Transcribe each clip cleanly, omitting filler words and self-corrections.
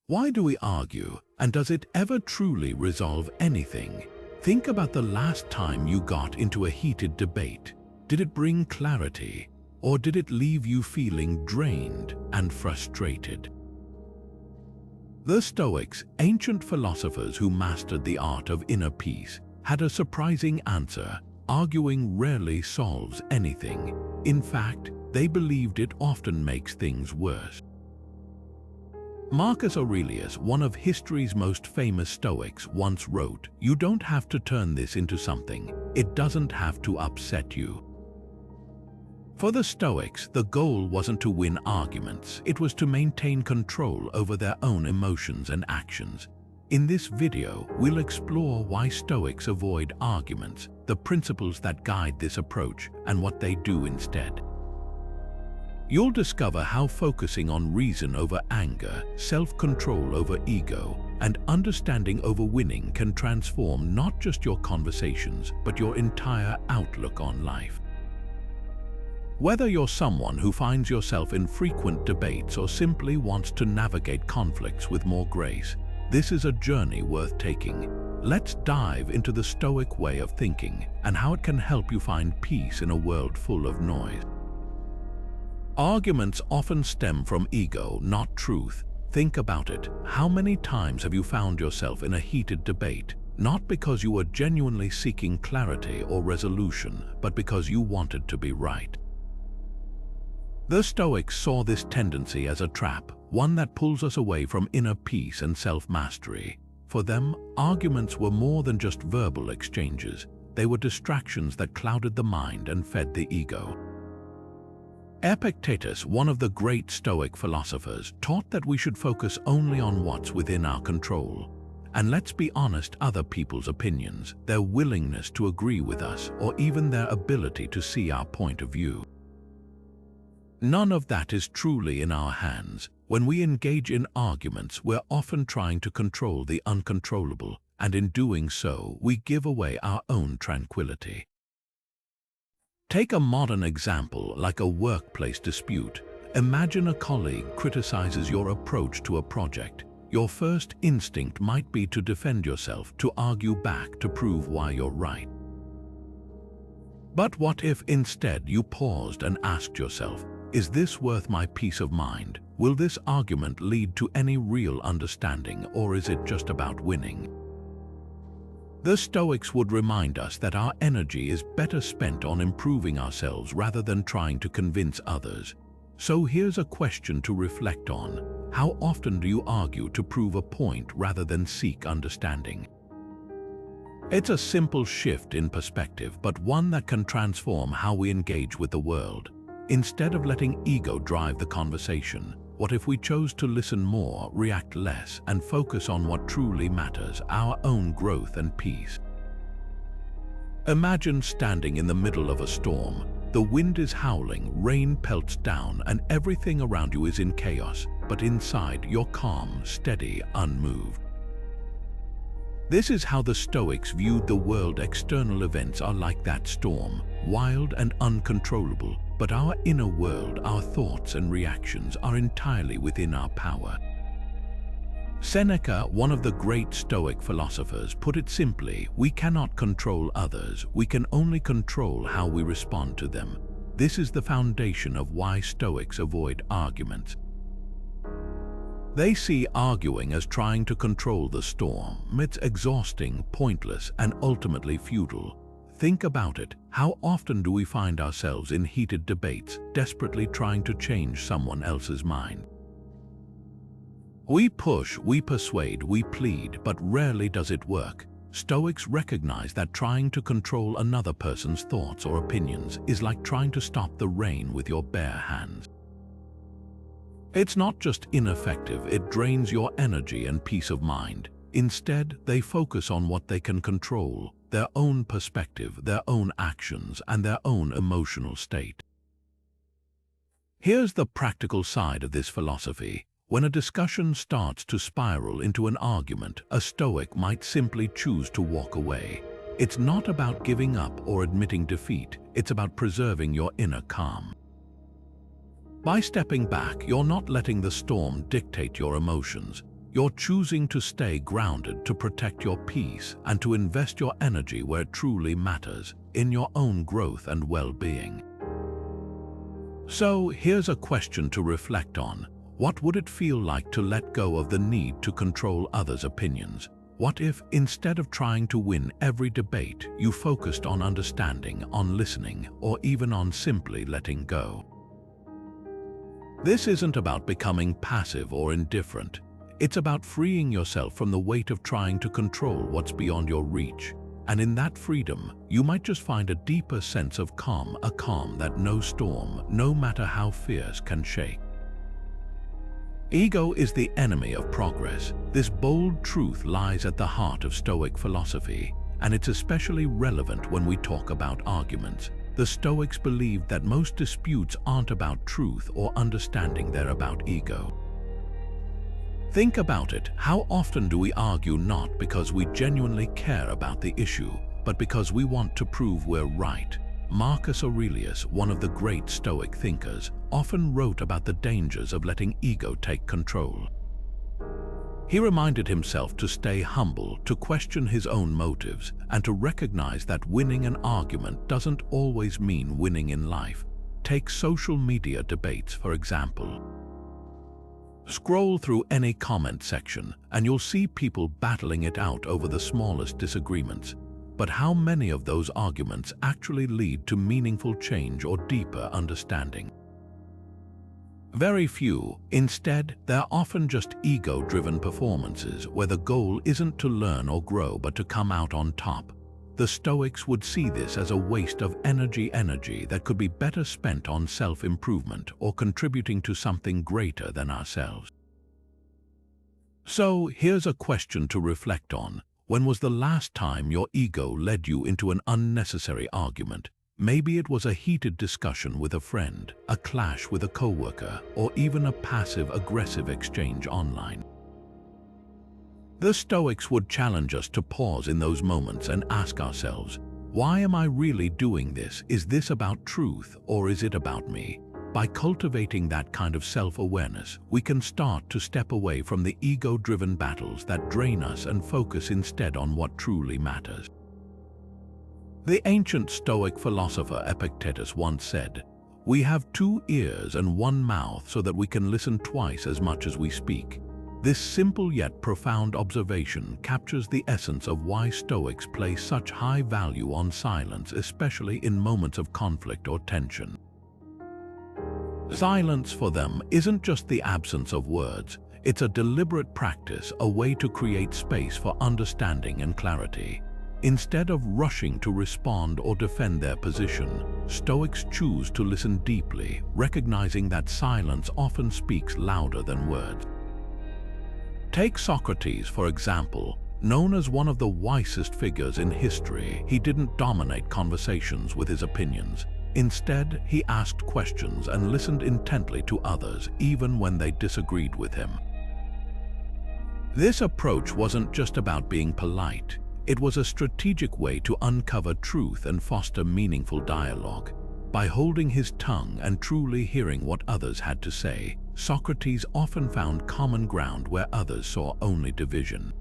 Why do we argue, and does it ever truly resolve anything? Think about the last time you got into a heated debate. Did it bring clarity, or did it leave you feeling drained and frustrated? The Stoics, ancient philosophers who mastered the art of inner peace, had a surprising answer. Arguing rarely solves anything. In fact, they believed it often makes things worse. Marcus Aurelius, one of history's most famous Stoics, once wrote, "You don't have to turn this into something. It doesn't have to upset you." For the Stoics, the goal wasn't to win arguments, it was to maintain control over their own emotions and actions. In this video, we'll explore why Stoics avoid arguments, the principles that guide this approach, and what they do instead. You'll discover how focusing on reason over anger, self-control over ego, and understanding over winning can transform not just your conversations, but your entire outlook on life. Whether you're someone who finds yourself in frequent debates or simply wants to navigate conflicts with more grace, this is a journey worth taking. Let's dive into the Stoic way of thinking and how it can help you find peace in a world full of noise. Arguments often stem from ego, not truth. Think about it. How many times have you found yourself in a heated debate, not because you were genuinely seeking clarity or resolution, but because you wanted to be right? The Stoics saw this tendency as a trap, one that pulls us away from inner peace and self-mastery. For them, arguments were more than just verbal exchanges. They were distractions that clouded the mind and fed the ego. Epictetus, one of the great Stoic philosophers, taught that we should focus only on what's within our control. And let's be honest, other people's opinions, their willingness to agree with us, or even their ability to see our point of view. None of that is truly in our hands. When we engage in arguments, we're often trying to control the uncontrollable, and in doing so, we give away our own tranquility. Take a modern example like a workplace dispute. Imagine a colleague criticizes your approach to a project. Your first instinct might be to defend yourself, to argue back, to prove why you're right. But what if instead you paused and asked yourself, is this worth my peace of mind? Will this argument lead to any real understanding, or is it just about winning? The Stoics would remind us that our energy is better spent on improving ourselves rather than trying to convince others. So here's a question to reflect on. How often do you argue to prove a point rather than seek understanding? It's a simple shift in perspective, but one that can transform how we engage with the world. Instead of letting ego drive the conversation, what if we chose to listen more, react less, and focus on what truly matters, our own growth and peace? Imagine standing in the middle of a storm. The wind is howling, rain pelts down, and everything around you is in chaos, but inside you're calm, steady, unmoved. This is how the Stoics viewed the world. External events are like that storm, wild and uncontrollable, but our inner world, our thoughts and reactions are entirely within our power. Seneca, one of the great Stoic philosophers, put it simply, we cannot control others, we can only control how we respond to them. This is the foundation of why Stoics avoid arguments. They see arguing as trying to control the storm. It's exhausting, pointless, and ultimately futile. Think about it. How often do we find ourselves in heated debates, desperately trying to change someone else's mind? We push, we persuade, we plead, but rarely does it work. Stoics recognize that trying to control another person's thoughts or opinions is like trying to stop the rain with your bare hands. It's not just ineffective, it drains your energy and peace of mind. Instead, they focus on what they can control, their own perspective, their own actions, and their own emotional state. Here's the practical side of this philosophy. When a discussion starts to spiral into an argument, a Stoic might simply choose to walk away. It's not about giving up or admitting defeat, it's about preserving your inner calm. By stepping back, you're not letting the storm dictate your emotions. You're choosing to stay grounded, to protect your peace, and to invest your energy where it truly matters, in your own growth and well-being. So, here's a question to reflect on. What would it feel like to let go of the need to control others' opinions? What if, instead of trying to win every debate, you focused on understanding, on listening, or even on simply letting go? This isn't about becoming passive or indifferent. It's about freeing yourself from the weight of trying to control what's beyond your reach. And in that freedom, you might just find a deeper sense of calm, a calm that no storm, no matter how fierce, can shake. Ego is the enemy of progress. This bold truth lies at the heart of Stoic philosophy, and it's especially relevant when we talk about arguments. The Stoics believed that most disputes aren't about truth or understanding, they're about ego. Think about it. How often do we argue not because we genuinely care about the issue, but because we want to prove we're right? Marcus Aurelius, one of the great Stoic thinkers, often wrote about the dangers of letting ego take control. He reminded himself to stay humble, to question his own motives, and to recognize that winning an argument doesn't always mean winning in life. Take social media debates, for example. Scroll through any comment section, and you'll see people battling it out over the smallest disagreements. But how many of those arguments actually lead to meaningful change or deeper understanding? Very few. Instead, they're often just ego-driven performances where the goal isn't to learn or grow but to come out on top. The Stoics would see this as a waste of energy that could be better spent on self-improvement or contributing to something greater than ourselves. So, here's a question to reflect on. When was the last time your ego led you into an unnecessary argument? Maybe it was a heated discussion with a friend, a clash with a coworker, or even a passive-aggressive exchange online. The Stoics would challenge us to pause in those moments and ask ourselves, why am I really doing this? Is this about truth or is it about me? By cultivating that kind of self-awareness, we can start to step away from the ego-driven battles that drain us and focus instead on what truly matters. The ancient Stoic philosopher Epictetus once said, "We have 2 ears and 1 mouth so that we can listen twice as much as we speak." This simple yet profound observation captures the essence of why Stoics place such high value on silence, especially in moments of conflict or tension. Silence for them isn't just the absence of words, it's a deliberate practice, a way to create space for understanding and clarity. Instead of rushing to respond or defend their position, Stoics choose to listen deeply, recognizing that silence often speaks louder than words. Take Socrates, for example. Known as one of the wisest figures in history, he didn't dominate conversations with his opinions. Instead, he asked questions and listened intently to others, even when they disagreed with him. This approach wasn't just about being polite. It was a strategic way to uncover truth and foster meaningful dialogue. By holding his tongue and truly hearing what others had to say, Socrates often found common ground where others saw only division.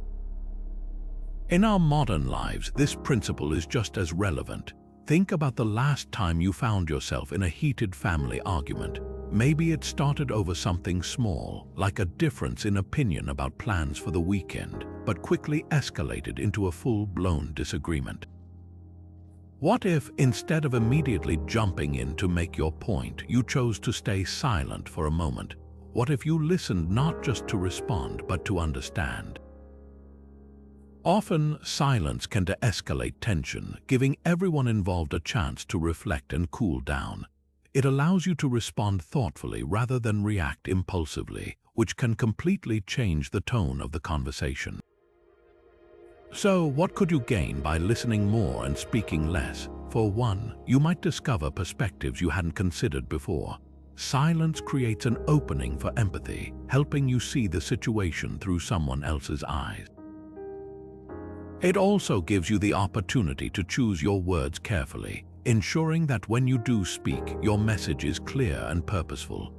In our modern lives, this principle is just as relevant. Think about the last time you found yourself in a heated family argument. Maybe it started over something small, like a difference in opinion about plans for the weekend, but quickly escalated into a full-blown disagreement. What if, instead of immediately jumping in to make your point, you chose to stay silent for a moment? What if you listened not just to respond, but to understand? Often, silence can de-escalate tension, giving everyone involved a chance to reflect and cool down. It allows you to respond thoughtfully rather than react impulsively, which can completely change the tone of the conversation. So, what could you gain by listening more and speaking less? For one, you might discover perspectives you hadn't considered before. Silence creates an opening for empathy, helping you see the situation through someone else's eyes. It also gives you the opportunity to choose your words carefully, ensuring that when you do speak, your message is clear and purposeful.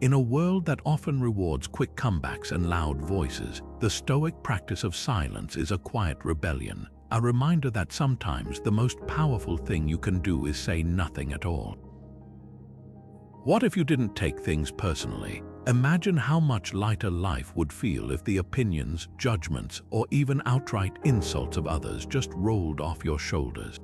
In a world that often rewards quick comebacks and loud voices, the Stoic practice of silence is a quiet rebellion, a reminder that sometimes the most powerful thing you can do is say nothing at all. What if you didn't take things personally? Imagine how much lighter life would feel if the opinions, judgments, or even outright insults of others just rolled off your shoulders.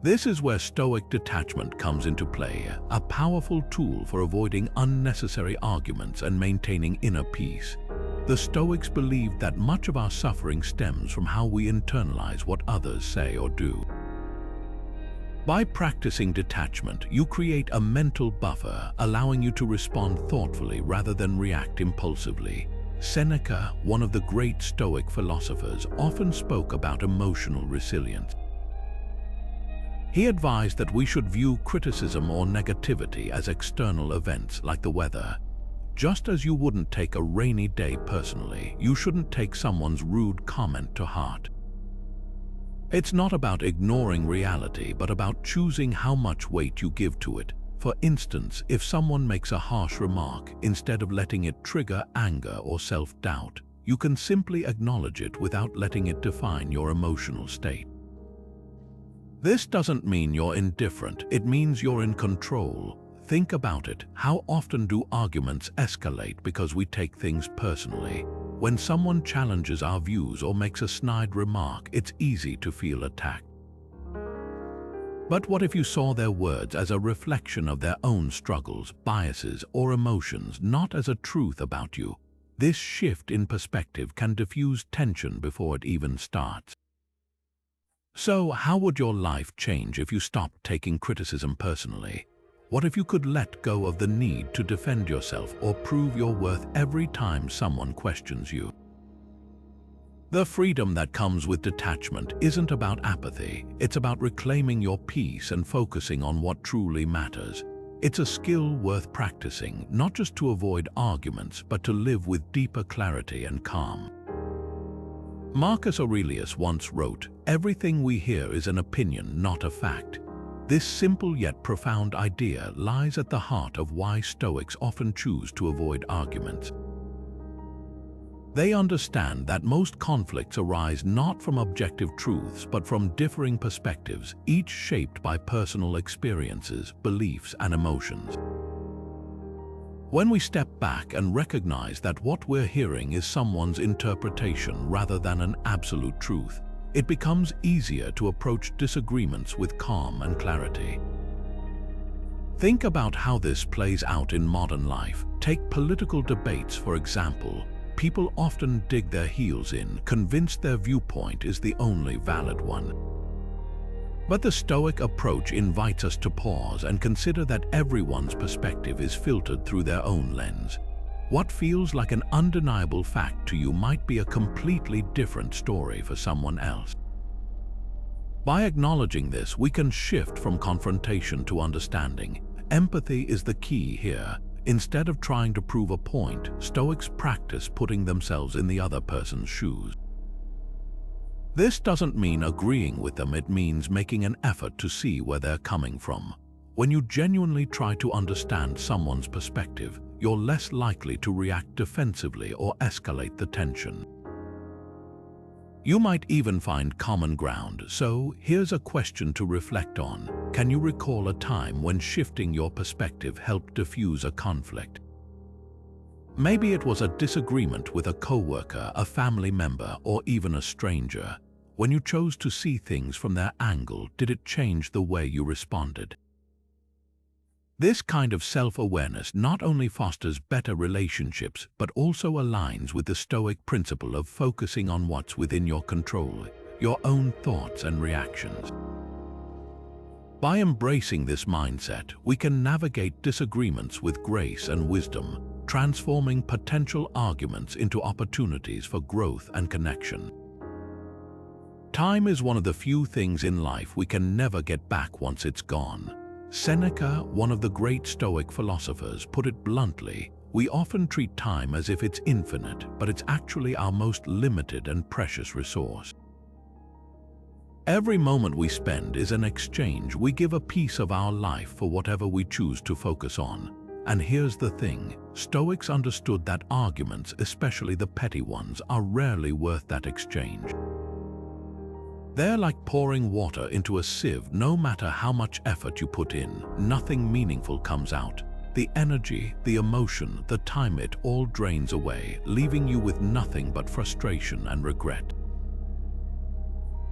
This is where Stoic detachment comes into play, a powerful tool for avoiding unnecessary arguments and maintaining inner peace. The Stoics believed that much of our suffering stems from how we internalize what others say or do. By practicing detachment, you create a mental buffer, allowing you to respond thoughtfully rather than react impulsively. Seneca, one of the great Stoic philosophers, often spoke about emotional resilience. He advised that we should view criticism or negativity as external events like the weather. Just as you wouldn't take a rainy day personally, you shouldn't take someone's rude comment to heart. It's not about ignoring reality, but about choosing how much weight you give to it. For instance, if someone makes a harsh remark, instead of letting it trigger anger or self-doubt, you can simply acknowledge it without letting it define your emotional state. This doesn't mean you're indifferent, it means you're in control. Think about it. How often do arguments escalate because we take things personally? When someone challenges our views or makes a snide remark, it's easy to feel attacked. But what if you saw their words as a reflection of their own struggles, biases, or emotions, not as a truth about you? This shift in perspective can diffuse tension before it even starts. So, how would your life change if you stopped taking criticism personally? What if you could let go of the need to defend yourself or prove your worth every time someone questions you? The freedom that comes with detachment isn't about apathy, it's about reclaiming your peace and focusing on what truly matters. It's a skill worth practicing, not just to avoid arguments, but to live with deeper clarity and calm. Marcus Aurelius once wrote, "Everything we hear is an opinion, not a fact." This simple yet profound idea lies at the heart of why Stoics often choose to avoid arguments. They understand that most conflicts arise not from objective truths but from differing perspectives, each shaped by personal experiences, beliefs, and emotions. When we step back and recognize that what we're hearing is someone's interpretation rather than an absolute truth, it becomes easier to approach disagreements with calm and clarity. Think about how this plays out in modern life. Take political debates, for example. People often dig their heels in, convinced their viewpoint is the only valid one. But the Stoic approach invites us to pause and consider that everyone's perspective is filtered through their own lens. What feels like an undeniable fact to you might be a completely different story for someone else. By acknowledging this, we can shift from confrontation to understanding. Empathy is the key here. Instead of trying to prove a point, Stoics practice putting themselves in the other person's shoes. This doesn't mean agreeing with them, it means making an effort to see where they're coming from. When you genuinely try to understand someone's perspective, you're less likely to react defensively or escalate the tension. You might even find common ground, so here's a question to reflect on. Can you recall a time when shifting your perspective helped diffuse a conflict? Maybe it was a disagreement with a coworker, a family member, or even a stranger. When you chose to see things from their angle, did it change the way you responded? This kind of self-awareness not only fosters better relationships, but also aligns with the Stoic principle of focusing on what's within your control, your own thoughts and reactions. By embracing this mindset, we can navigate disagreements with grace and wisdom, transforming potential arguments into opportunities for growth and connection. Time is one of the few things in life we can never get back once it's gone. Seneca, one of the great Stoic philosophers, put it bluntly, we often treat time as if it's infinite, but it's actually our most limited and precious resource. Every moment we spend is an exchange. We give a piece of our life for whatever we choose to focus on. And here's the thing, Stoics understood that arguments, especially the petty ones, are rarely worth that exchange. They're like pouring water into a sieve. No matter how much effort you put in, nothing meaningful comes out. The energy, the emotion, the time, it all drains away, leaving you with nothing but frustration and regret.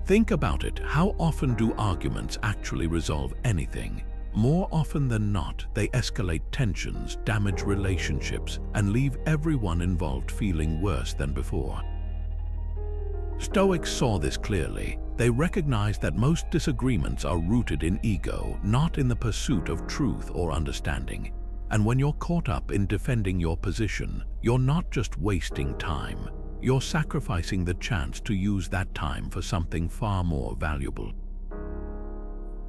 Think about it. How often do arguments actually resolve anything? More often than not, they escalate tensions, damage relationships, and leave everyone involved feeling worse than before. Stoics saw this clearly. They recognized that most disagreements are rooted in ego, not in the pursuit of truth or understanding. And when you're caught up in defending your position, you're not just wasting time, you're sacrificing the chance to use that time for something far more valuable.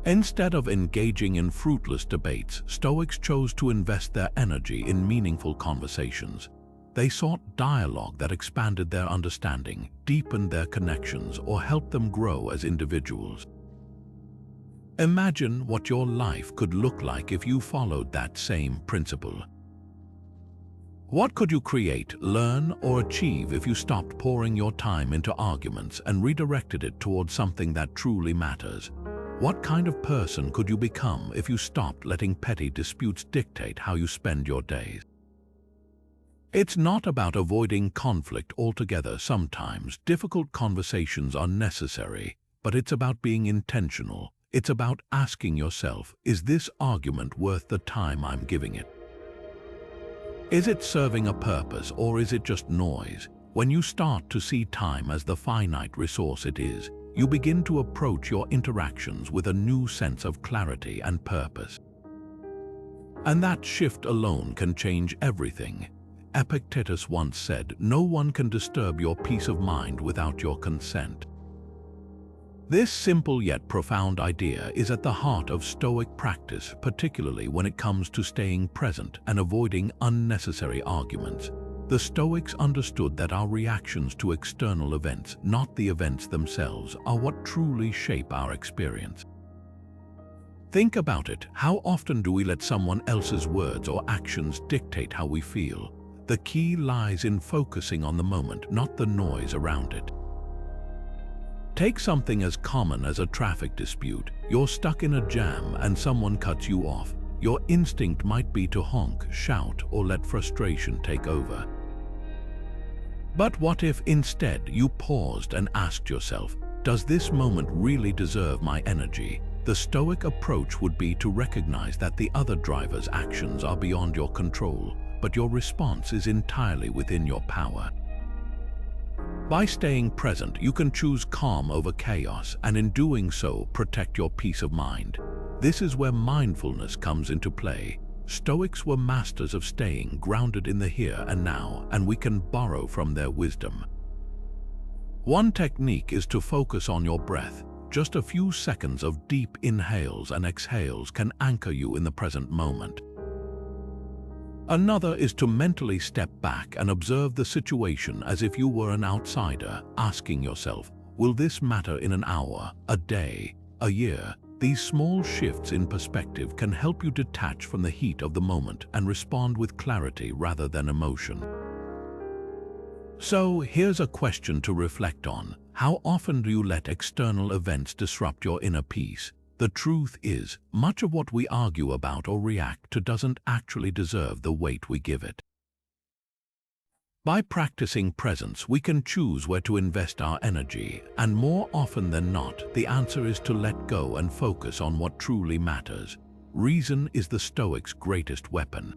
Instead of engaging in fruitless debates, Stoics chose to invest their energy in meaningful conversations. They sought dialogue that expanded their understanding, deepened their connections, or helped them grow as individuals. Imagine what your life could look like if you followed that same principle. What could you create, learn, or achieve if you stopped pouring your time into arguments and redirected it towards something that truly matters? What kind of person could you become if you stopped letting petty disputes dictate how you spend your days? It's not about avoiding conflict altogether. Sometimes difficult conversations are necessary, but it's about being intentional. It's about asking yourself, is this argument worth the time I'm giving it? Is it serving a purpose, or is it just noise? When you start to see time as the finite resource it is, you begin to approach your interactions with a new sense of clarity and purpose. And that shift alone can change everything. Epictetus once said, "No one can disturb your peace of mind without your consent." This simple yet profound idea is at the heart of Stoic practice, particularly when it comes to staying present and avoiding unnecessary arguments. The Stoics understood that our reactions to external events, not the events themselves, are what truly shape our experience. Think about it. How often do we let someone else's words or actions dictate how we feel? The key lies in focusing on the moment, not the noise around it. Take something as common as a traffic dispute. You're stuck in a jam and someone cuts you off. Your instinct might be to honk, shout, or let frustration take over. But what if instead you paused and asked yourself, does this moment really deserve my energy? The Stoic approach would be to recognize that the other driver's actions are beyond your control, but your response is entirely within your power. By staying present, you can choose calm over chaos, and in doing so, protect your peace of mind. This is where mindfulness comes into play. Stoics were masters of staying grounded in the here and now, and we can borrow from their wisdom. One technique is to focus on your breath. Just a few seconds of deep inhales and exhales can anchor you in the present moment. Another is to mentally step back and observe the situation as if you were an outsider, asking yourself, will this matter in an hour, a day, a year? These small shifts in perspective can help you detach from the heat of the moment and respond with clarity rather than emotion. So here's a question to reflect on. How often do you let external events disrupt your inner peace? The truth is, much of what we argue about or react to doesn't actually deserve the weight we give it. By practicing presence, we can choose where to invest our energy, and more often than not, the answer is to let go and focus on what truly matters. Reason is the Stoics' greatest weapon.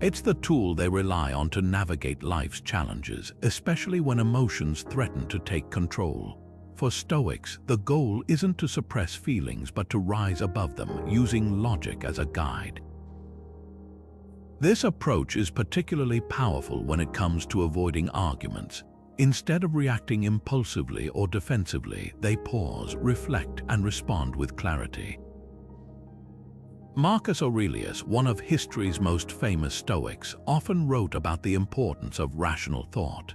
It's the tool they rely on to navigate life's challenges, especially when emotions threaten to take control. For Stoics, the goal isn't to suppress feelings but to rise above them, using logic as a guide. This approach is particularly powerful when it comes to avoiding arguments. Instead of reacting impulsively or defensively, they pause, reflect, and respond with clarity. Marcus Aurelius, one of history's most famous Stoics, often wrote about the importance of rational thought.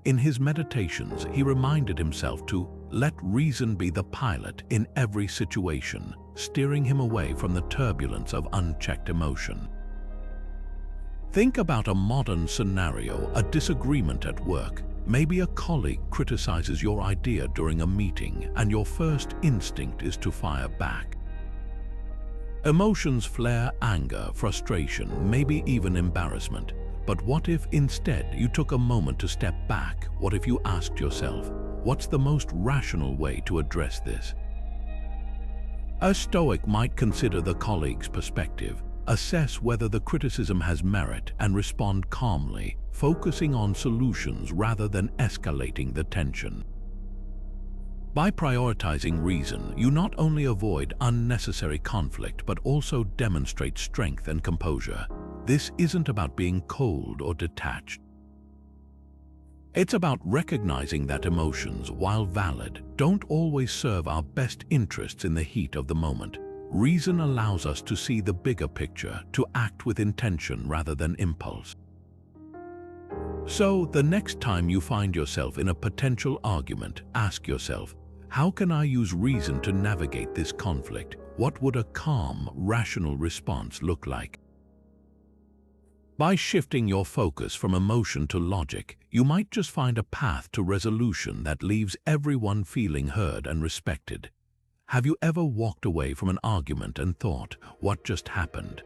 In his meditations, he reminded himself to let reason be the pilot in every situation, steering him away from the turbulence of unchecked emotion. Think about a modern scenario, a disagreement at work. Maybe a colleague criticizes your idea during a meeting, and your first instinct is to fire back. Emotions flare: anger, frustration, maybe even embarrassment. But what if instead you took a moment to step back? What if you asked yourself, what's the most rational way to address this? A Stoic might consider the colleague's perspective, assess whether the criticism has merit, and respond calmly, focusing on solutions rather than escalating the tension. By prioritizing reason, you not only avoid unnecessary conflict but also demonstrate strength and composure. This isn't about being cold or detached. It's about recognizing that emotions, while valid, don't always serve our best interests in the heat of the moment. Reason allows us to see the bigger picture, to act with intention rather than impulse. So, the next time you find yourself in a potential argument, ask yourself, how can I use reason to navigate this conflict? What would a calm, rational response look like? By shifting your focus from emotion to logic, you might just find a path to resolution that leaves everyone feeling heard and respected. Have you ever walked away from an argument and thought, what just happened?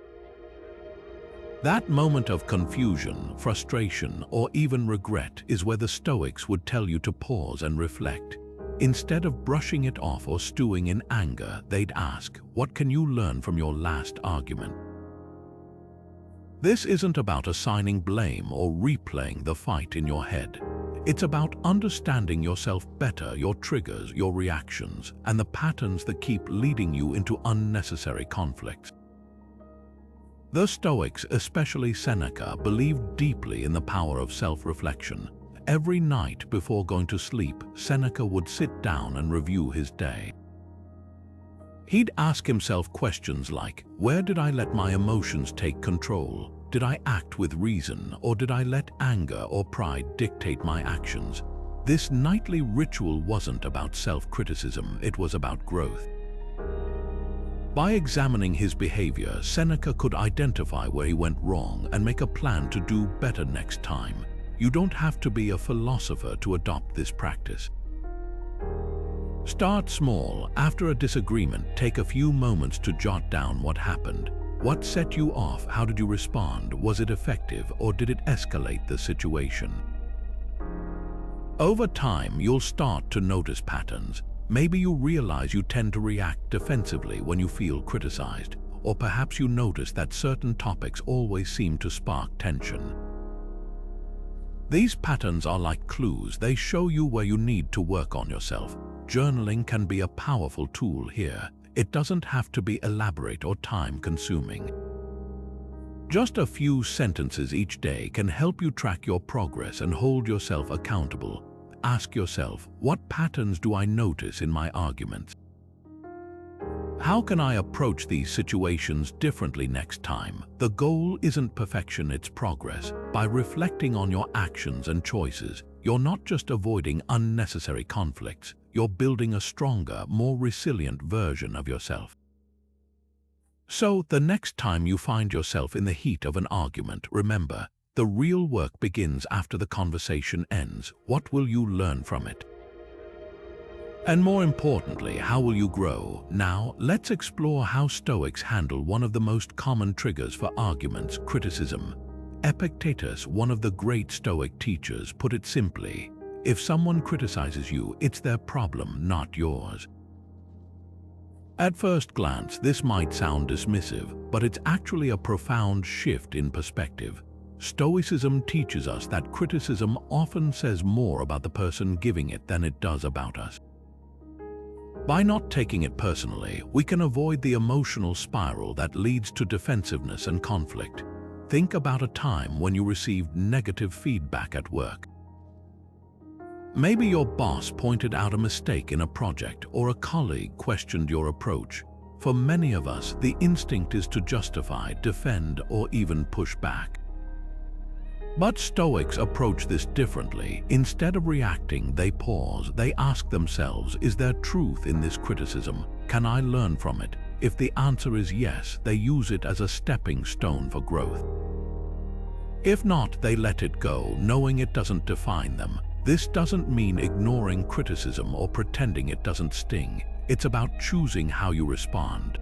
That moment of confusion, frustration, or even regret is where the Stoics would tell you to pause and reflect. Instead of brushing it off or stewing in anger, they'd ask, what can you learn from your last argument? This isn't about assigning blame or replaying the fight in your head. It's about understanding yourself better, your triggers, your reactions, and the patterns that keep leading you into unnecessary conflicts. The Stoics, especially Seneca, believed deeply in the power of self-reflection. Every night before going to sleep, Seneca would sit down and review his day. He'd ask himself questions like, where did I let my emotions take control? Did I act with reason, or did I let anger or pride dictate my actions? This nightly ritual wasn't about self-criticism, it was about growth. By examining his behavior, Seneca could identify where he went wrong and make a plan to do better next time. You don't have to be a philosopher to adopt this practice. Start small. After a disagreement, take a few moments to jot down what happened. What set you off? How did you respond? Was it effective, or did it escalate the situation? Over time, you'll start to notice patterns. Maybe you realize you tend to react defensively when you feel criticized, or perhaps you notice that certain topics always seem to spark tension. These patterns are like clues. They show you where you need to work on yourself. Journaling can be a powerful tool here. It doesn't have to be elaborate or time-consuming. Just a few sentences each day can help you track your progress and hold yourself accountable. Ask yourself, what patterns do I notice in my arguments? How can I approach these situations differently next time? The goal isn't perfection, it's progress. By reflecting on your actions and choices, you're not just avoiding unnecessary conflicts, you're building a stronger, more resilient version of yourself. So, the next time you find yourself in the heat of an argument, remember, the real work begins after the conversation ends. What will you learn from it? And more importantly, how will you grow? Now, let's explore how Stoics handle one of the most common triggers for arguments: criticism. Epictetus, one of the great Stoic teachers, put it simply: if someone criticizes you, it's their problem, not yours. At first glance, this might sound dismissive, but it's actually a profound shift in perspective. Stoicism teaches us that criticism often says more about the person giving it than it does about us. By not taking it personally, we can avoid the emotional spiral that leads to defensiveness and conflict. Think about a time when you received negative feedback at work. Maybe your boss pointed out a mistake in a project, or a colleague questioned your approach. For many of us, the instinct is to justify, defend, or even push back. But Stoics approach this differently. Instead of reacting, they pause. They ask themselves, is there truth in this criticism? Can I learn from it? If the answer is yes, they use it as a stepping stone for growth. If not, they let it go, knowing it doesn't define them. This doesn't mean ignoring criticism or pretending it doesn't sting. It's about choosing how you respond.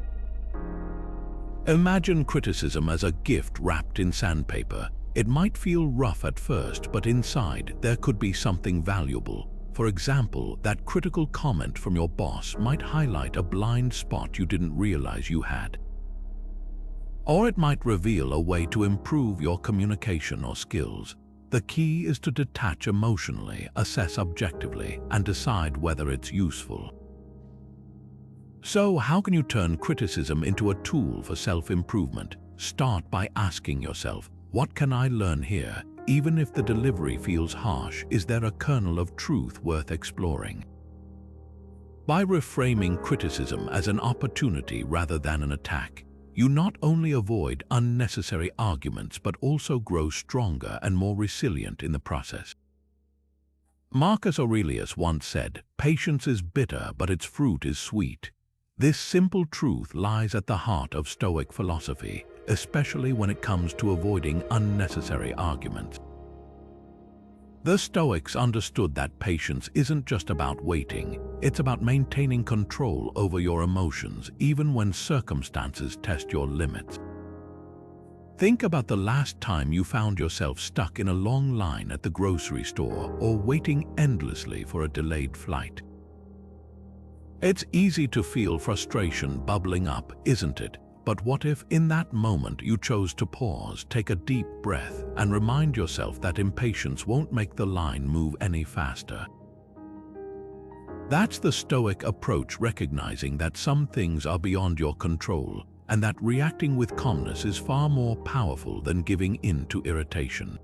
Imagine criticism as a gift wrapped in sandpaper. It might feel rough at first, but inside there could be something valuable. For example, that critical comment from your boss might highlight a blind spot you didn't realize you had. Or it might reveal a way to improve your communication or skills. The key is to detach emotionally, assess objectively, and decide whether it's useful. So, how can you turn criticism into a tool for self-improvement? Start by asking yourself, what can I learn here? Even if the delivery feels harsh, is there a kernel of truth worth exploring? By reframing criticism as an opportunity rather than an attack, you not only avoid unnecessary arguments but also grow stronger and more resilient in the process. Marcus Aurelius once said, "Patience is bitter, but its fruit is sweet." This simple truth lies at the heart of Stoic philosophy, especially when it comes to avoiding unnecessary arguments. The Stoics understood that patience isn't just about waiting, it's about maintaining control over your emotions even when circumstances test your limits. Think about the last time you found yourself stuck in a long line at the grocery store or waiting endlessly for a delayed flight. It's easy to feel frustration bubbling up, isn't it? But what if in that moment you chose to pause, take a deep breath, and remind yourself that impatience won't make the line move any faster? That's the Stoic approach, recognizing that some things are beyond your control, and that reacting with calmness is far more powerful than giving in to irritation.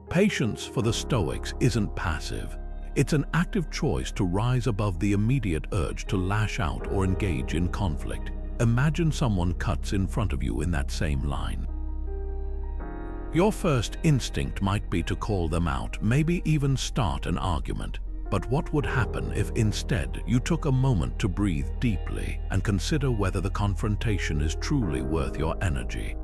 Patience for the Stoics isn't passive. It's an active choice to rise above the immediate urge to lash out or engage in conflict. Imagine someone cuts in front of you in that same line. Your first instinct might be to call them out, maybe even start an argument. But what would happen if instead you took a moment to breathe deeply and consider whether the confrontation is truly worth your energy?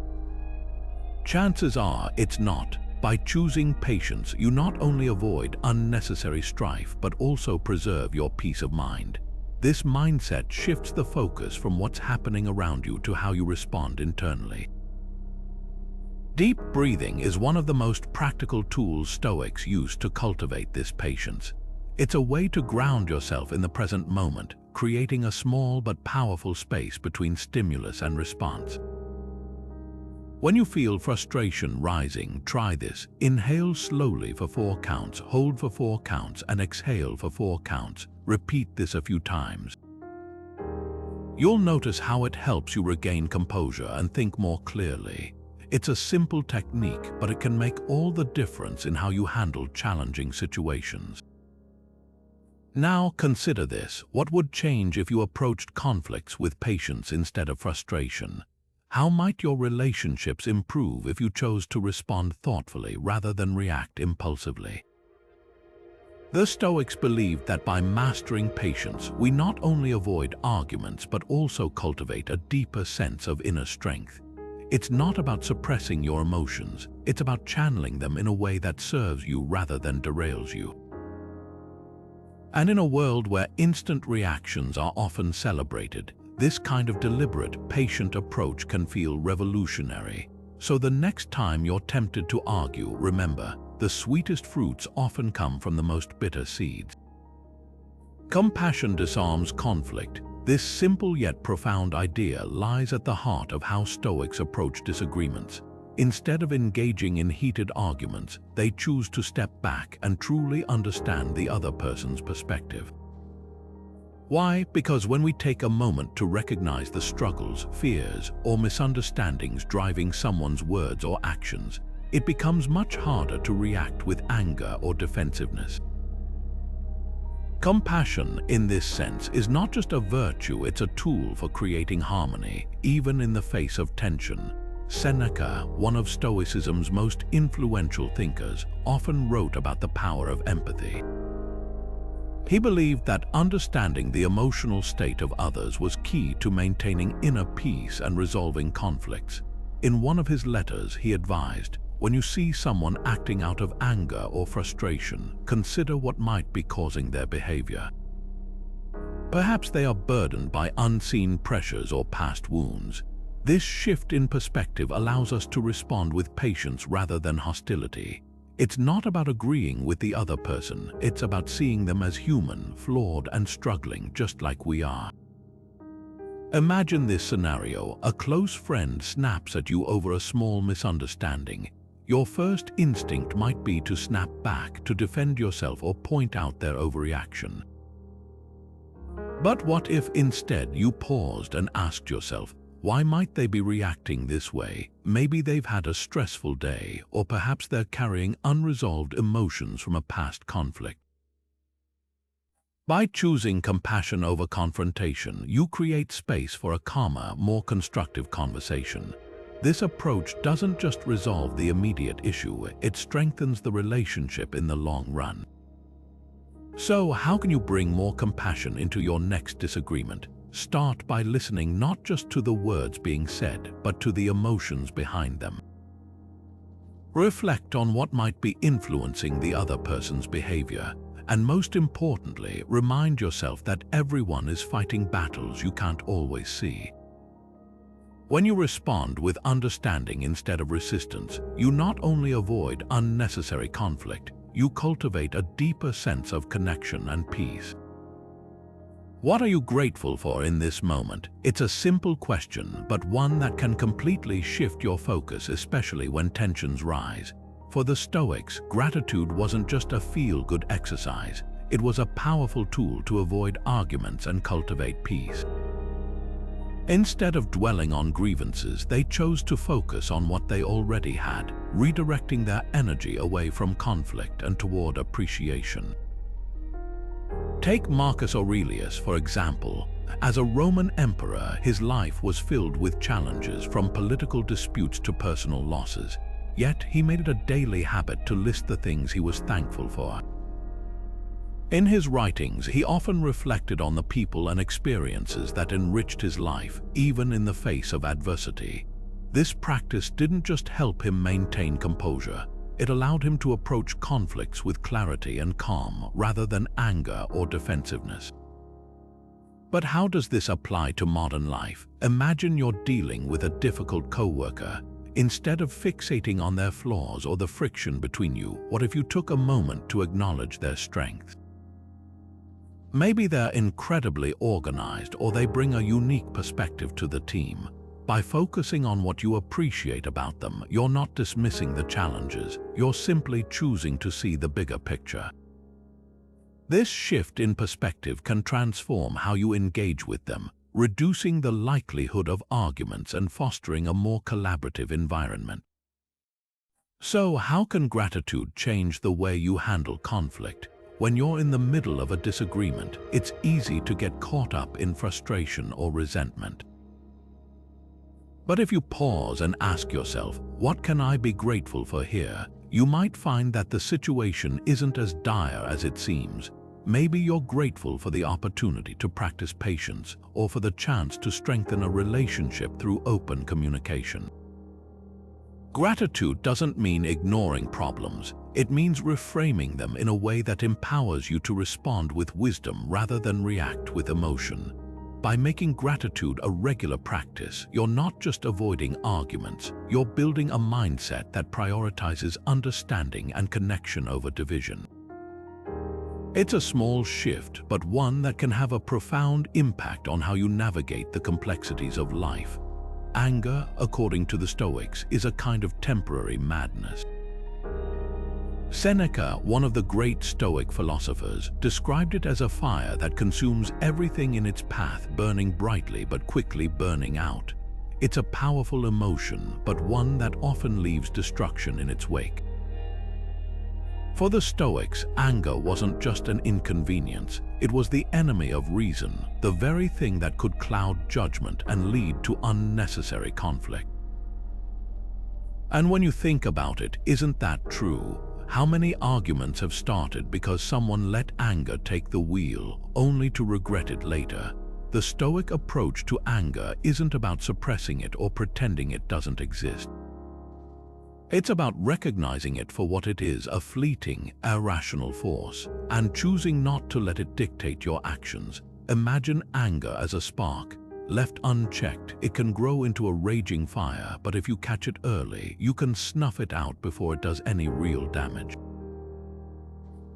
Chances are it's not. By choosing patience, you not only avoid unnecessary strife but also preserve your peace of mind. This mindset shifts the focus from what's happening around you to how you respond internally. Deep breathing is one of the most practical tools Stoics use to cultivate this patience. It's a way to ground yourself in the present moment, creating a small but powerful space between stimulus and response. When you feel frustration rising, try this. Inhale slowly for 4 counts, hold for 4 counts, and exhale for 4 counts. Repeat this a few times. You'll notice how it helps you regain composure and think more clearly. It's a simple technique, but it can make all the difference in how you handle challenging situations. Now consider this. What would change if you approached conflicts with patience instead of frustration? How might your relationships improve if you chose to respond thoughtfully rather than react impulsively? The Stoics believed that by mastering patience, we not only avoid arguments but also cultivate a deeper sense of inner strength. It's not about suppressing your emotions, it's about channeling them in a way that serves you rather than derails you. And in a world where instant reactions are often celebrated, this kind of deliberate, patient approach can feel revolutionary. So the next time you're tempted to argue, remember, the sweetest fruits often come from the most bitter seeds. Compassion disarms conflict. This simple yet profound idea lies at the heart of how Stoics approach disagreements. Instead of engaging in heated arguments, they choose to step back and truly understand the other person's perspective. Why? Because when we take a moment to recognize the struggles, fears, or misunderstandings driving someone's words or actions, it becomes much harder to react with anger or defensiveness. Compassion, in this sense, is not just a virtue, it's a tool for creating harmony, even in the face of tension. Seneca, one of Stoicism's most influential thinkers, often wrote about the power of empathy. He believed that understanding the emotional state of others was key to maintaining inner peace and resolving conflicts. In one of his letters, he advised, when you see someone acting out of anger or frustration, consider what might be causing their behavior. Perhaps they are burdened by unseen pressures or past wounds. This shift in perspective allows us to respond with patience rather than hostility. It's not about agreeing with the other person, it's about seeing them as human, flawed, and struggling just like we are. Imagine this scenario: a close friend snaps at you over a small misunderstanding. Your first instinct might be to snap back, to defend yourself, or point out their overreaction. But what if instead you paused and asked yourself, why might they be reacting this way? Maybe they've had a stressful day, or perhaps they're carrying unresolved emotions from a past conflict. By choosing compassion over confrontation, you create space for a calmer, more constructive conversation. This approach doesn't just resolve the immediate issue, it strengthens the relationship in the long run. So, how can you bring more compassion into your next disagreement? Start by listening not just to the words being said, but to the emotions behind them. Reflect on what might be influencing the other person's behavior. And most importantly, remind yourself that everyone is fighting battles you can't always see. When you respond with understanding instead of resistance, you not only avoid unnecessary conflict, you cultivate a deeper sense of connection and peace. What are you grateful for in this moment? It's a simple question, but one that can completely shift your focus, especially when tensions rise. For the Stoics, gratitude wasn't just a feel-good exercise. It was a powerful tool to avoid arguments and cultivate peace. Instead of dwelling on grievances, they chose to focus on what they already had, redirecting their energy away from conflict and toward appreciation. Take Marcus Aurelius, for example. As a Roman emperor, his life was filled with challenges, from political disputes to personal losses. Yet he made it a daily habit to list the things he was thankful for. In his writings, he often reflected on the people and experiences that enriched his life, even in the face of adversity. This practice didn't just help him maintain composure, it allowed him to approach conflicts with clarity and calm rather than anger or defensiveness. But how does this apply to modern life? Imagine you're dealing with a difficult coworker. Instead of fixating on their flaws or the friction between you, what if you took a moment to acknowledge their strengths? Maybe they're incredibly organized, or they bring a unique perspective to the team. By focusing on what you appreciate about them, you're not dismissing the challenges, you're simply choosing to see the bigger picture. This shift in perspective can transform how you engage with them, reducing the likelihood of arguments and fostering a more collaborative environment. So, how can gratitude change the way you handle conflict? When you're in the middle of a disagreement, it's easy to get caught up in frustration or resentment. But if you pause and ask yourself, what can I be grateful for here? You might find that the situation isn't as dire as it seems. Maybe you're grateful for the opportunity to practice patience, or for the chance to strengthen a relationship through open communication. Gratitude doesn't mean ignoring problems. It means reframing them in a way that empowers you to respond with wisdom rather than react with emotion. By making gratitude a regular practice, you're not just avoiding arguments, you're building a mindset that prioritizes understanding and connection over division. It's a small shift, but one that can have a profound impact on how you navigate the complexities of life. Anger, according to the Stoics, is a kind of temporary madness. Seneca, one of the great Stoic philosophers, described it as a fire that consumes everything in its path, burning brightly but quickly burning out. It's a powerful emotion, but one that often leaves destruction in its wake. For the Stoics, anger wasn't just an inconvenience, it was the enemy of reason, the very thing that could cloud judgment and lead to unnecessary conflict. And when you think about it, isn't that true? How many arguments have started because someone let anger take the wheel, only to regret it later? the Stoic approach to anger isn't about suppressing it or pretending it doesn't exist. It's about recognizing it for what it is, a fleeting, irrational force, and choosing not to let it dictate your actions. Imagine anger as a spark. Left unchecked, it can grow into a raging fire, but if you catch it early, you can snuff it out before it does any real damage.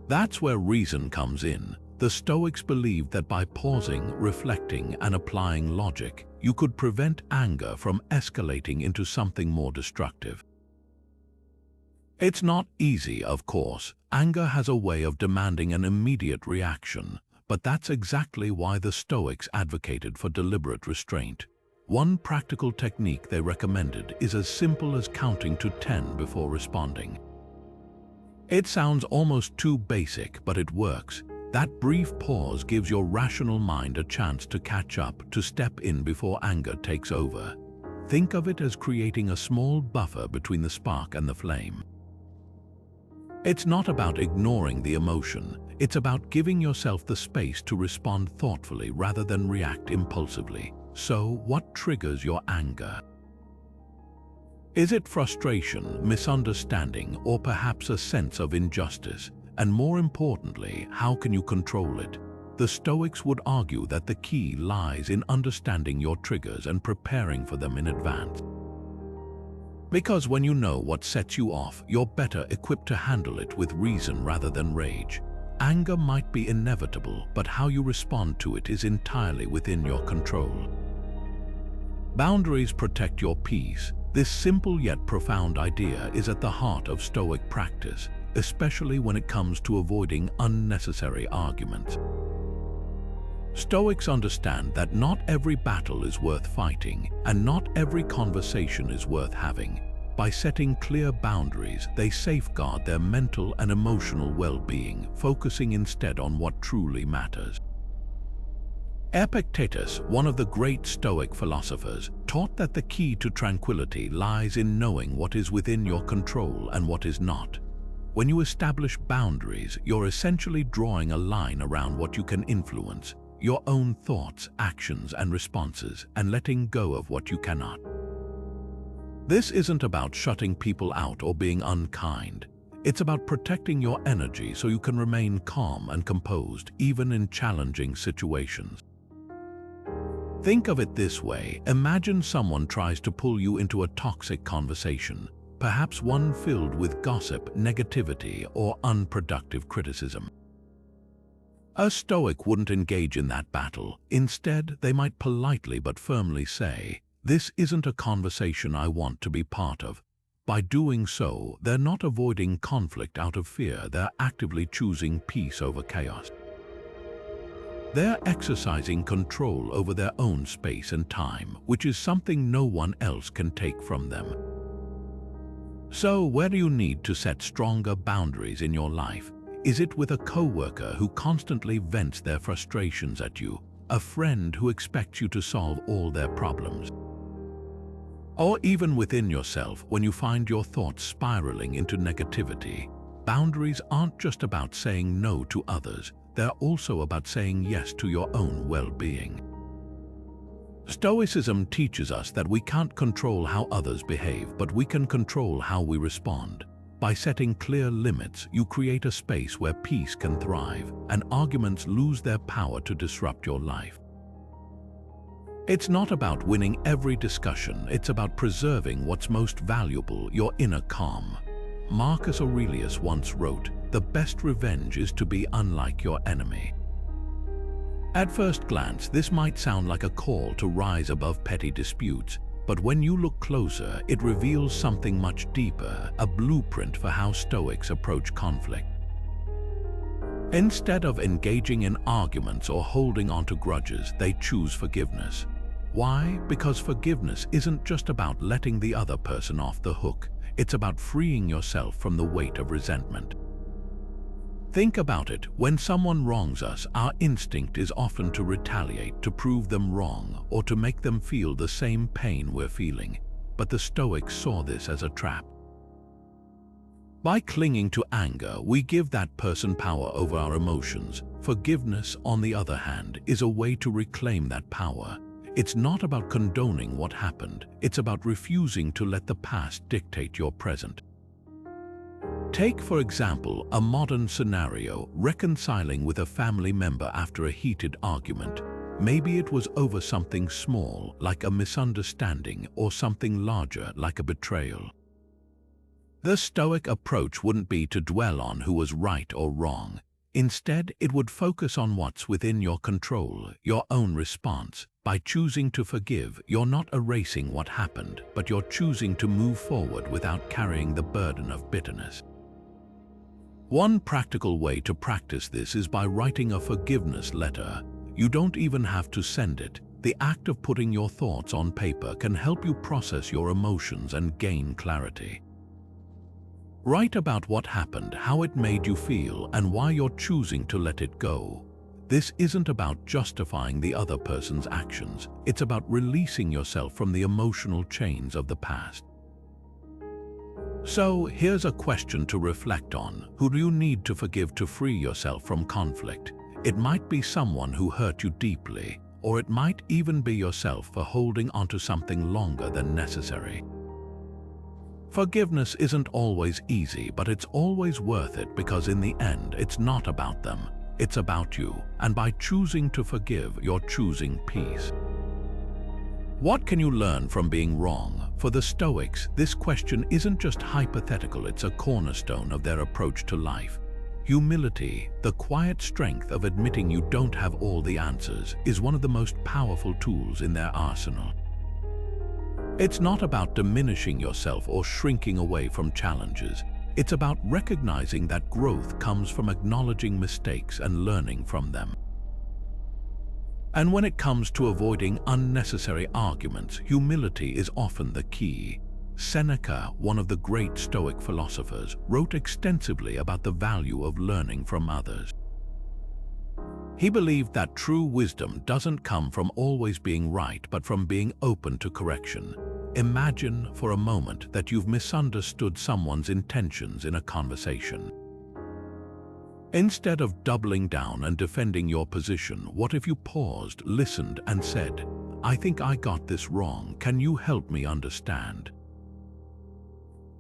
That's where reason comes in. The Stoics believed that by pausing, reflecting, and applying logic, you could prevent anger from escalating into something more destructive. It's not easy, of course. Anger has a way of demanding an immediate reaction, but that's exactly why the Stoics advocated for deliberate restraint. One practical technique they recommended is as simple as counting to 10 before responding. It sounds almost too basic, but it works. That brief pause gives your rational mind a chance to catch up, to step in before anger takes over. Think of it as creating a small buffer between the spark and the flame. It's not about ignoring the emotion. It's about giving yourself the space to respond thoughtfully rather than react impulsively. So, what triggers your anger? Is it frustration, misunderstanding, or perhaps a sense of injustice? And more importantly, how can you control it? The Stoics would argue that the key lies in understanding your triggers and preparing for them in advance. Because when you know what sets you off, you're better equipped to handle it with reason rather than rage. Anger might be inevitable, but how you respond to it is entirely within your control. Boundaries protect your peace. This simple yet profound idea is at the heart of Stoic practice, especially when it comes to avoiding unnecessary arguments. Stoics understand that not every battle is worth fighting, and not every conversation is worth having. By setting clear boundaries, they safeguard their mental and emotional well-being, focusing instead on what truly matters. Epictetus, one of the great Stoic philosophers, taught that the key to tranquility lies in knowing what is within your control and what is not. When you establish boundaries, you're essentially drawing a line around what you can influence, your own thoughts, actions, and responses, and letting go of what you cannot. This isn't about shutting people out or being unkind. It's about protecting your energy so you can remain calm and composed, even in challenging situations. Think of it this way. Imagine someone tries to pull you into a toxic conversation, perhaps one filled with gossip, negativity, or unproductive criticism. A Stoic wouldn't engage in that battle. Instead, they might politely but firmly say, "This isn't a conversation I want to be part of." By doing so, they're not avoiding conflict out of fear, they're actively choosing peace over chaos. They're exercising control over their own space and time, which is something no one else can take from them. So, where do you need to set stronger boundaries in your life? Is it with a coworker who constantly vents their frustrations at you, a friend who expects you to solve all their problems? Or even within yourself, when you find your thoughts spiraling into negativity? Boundaries aren't just about saying no to others, they're also about saying yes to your own well-being. Stoicism teaches us that we can't control how others behave, but we can control how we respond. By setting clear limits, you create a space where peace can thrive, and arguments lose their power to disrupt your life. It's not about winning every discussion, it's about preserving what's most valuable, your inner calm. Marcus Aurelius once wrote, "The best revenge is to be unlike your enemy." At first glance, this might sound like a call to rise above petty disputes, but when you look closer, it reveals something much deeper, a blueprint for how Stoics approach conflict. Instead of engaging in arguments or holding on to grudges, they choose forgiveness. Why? Because forgiveness isn't just about letting the other person off the hook, it's about freeing yourself from the weight of resentment. Think about it. When someone wrongs us, our instinct is often to retaliate, to prove them wrong, or to make them feel the same pain we're feeling. But the Stoics saw this as a trap. By clinging to anger, we give that person power over our emotions. Forgiveness, on the other hand, is a way to reclaim that power. It's not about condoning what happened, it's about refusing to let the past dictate your present. Take, for example, a modern scenario: reconciling with a family member after a heated argument. Maybe it was over something small, like a misunderstanding, or something larger, like a betrayal. The Stoic approach wouldn't be to dwell on who was right or wrong. Instead, it would focus on what's within your control, your own response. By choosing to forgive, you're not erasing what happened, but you're choosing to move forward without carrying the burden of bitterness. One practical way to practice this is by writing a forgiveness letter. You don't even have to send it. The act of putting your thoughts on paper can help you process your emotions and gain clarity. Write about what happened, how it made you feel, and why you're choosing to let it go. This isn't about justifying the other person's actions. It's about releasing yourself from the emotional chains of the past. So, here's a question to reflect on. Who do you need to forgive to free yourself from conflict? It might be someone who hurt you deeply, or it might even be yourself for holding onto something longer than necessary. Forgiveness isn't always easy, but it's always worth it, because in the end, it's not about them, it's about you. And by choosing to forgive, you're choosing peace. What can you learn from being wrong? For the Stoics, this question isn't just hypothetical, it's a cornerstone of their approach to life. Humility, the quiet strength of admitting you don't have all the answers, is one of the most powerful tools in their arsenal. It's not about diminishing yourself or shrinking away from challenges. It's about recognizing that growth comes from acknowledging mistakes and learning from them. And when it comes to avoiding unnecessary arguments, humility is often the key. Seneca, one of the great Stoic philosophers, wrote extensively about the value of learning from others. He believed that true wisdom doesn't come from always being right, but from being open to correction. Imagine for a moment that you've misunderstood someone's intentions in a conversation. Instead of doubling down and defending your position, what if you paused, listened, and said, "I think I got this wrong. Can you help me understand?"